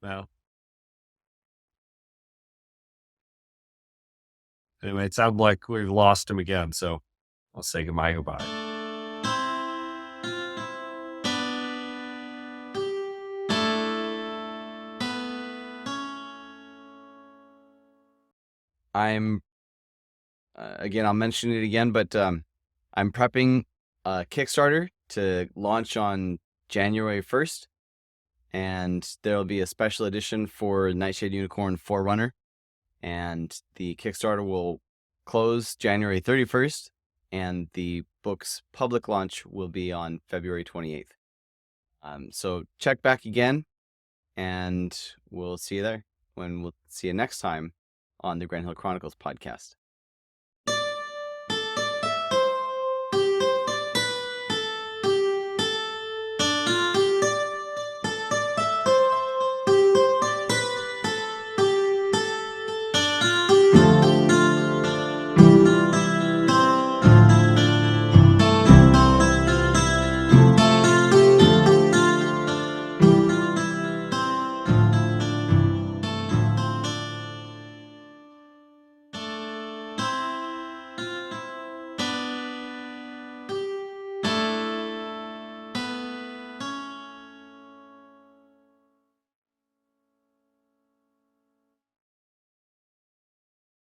Well, anyway, it sounds like we've lost him again. So I'll say goodbye. I'm again, I'll mention it again, but I'm prepping a Kickstarter to launch on January 1st, and there'll be a special edition for Nightshade Unicorn Forerunner, and the Kickstarter will close January 31st, and the book's public launch will be on February 28th. So check back again, and we'll see you there when we'll see you next time on the Grand Hill Chronicles podcast.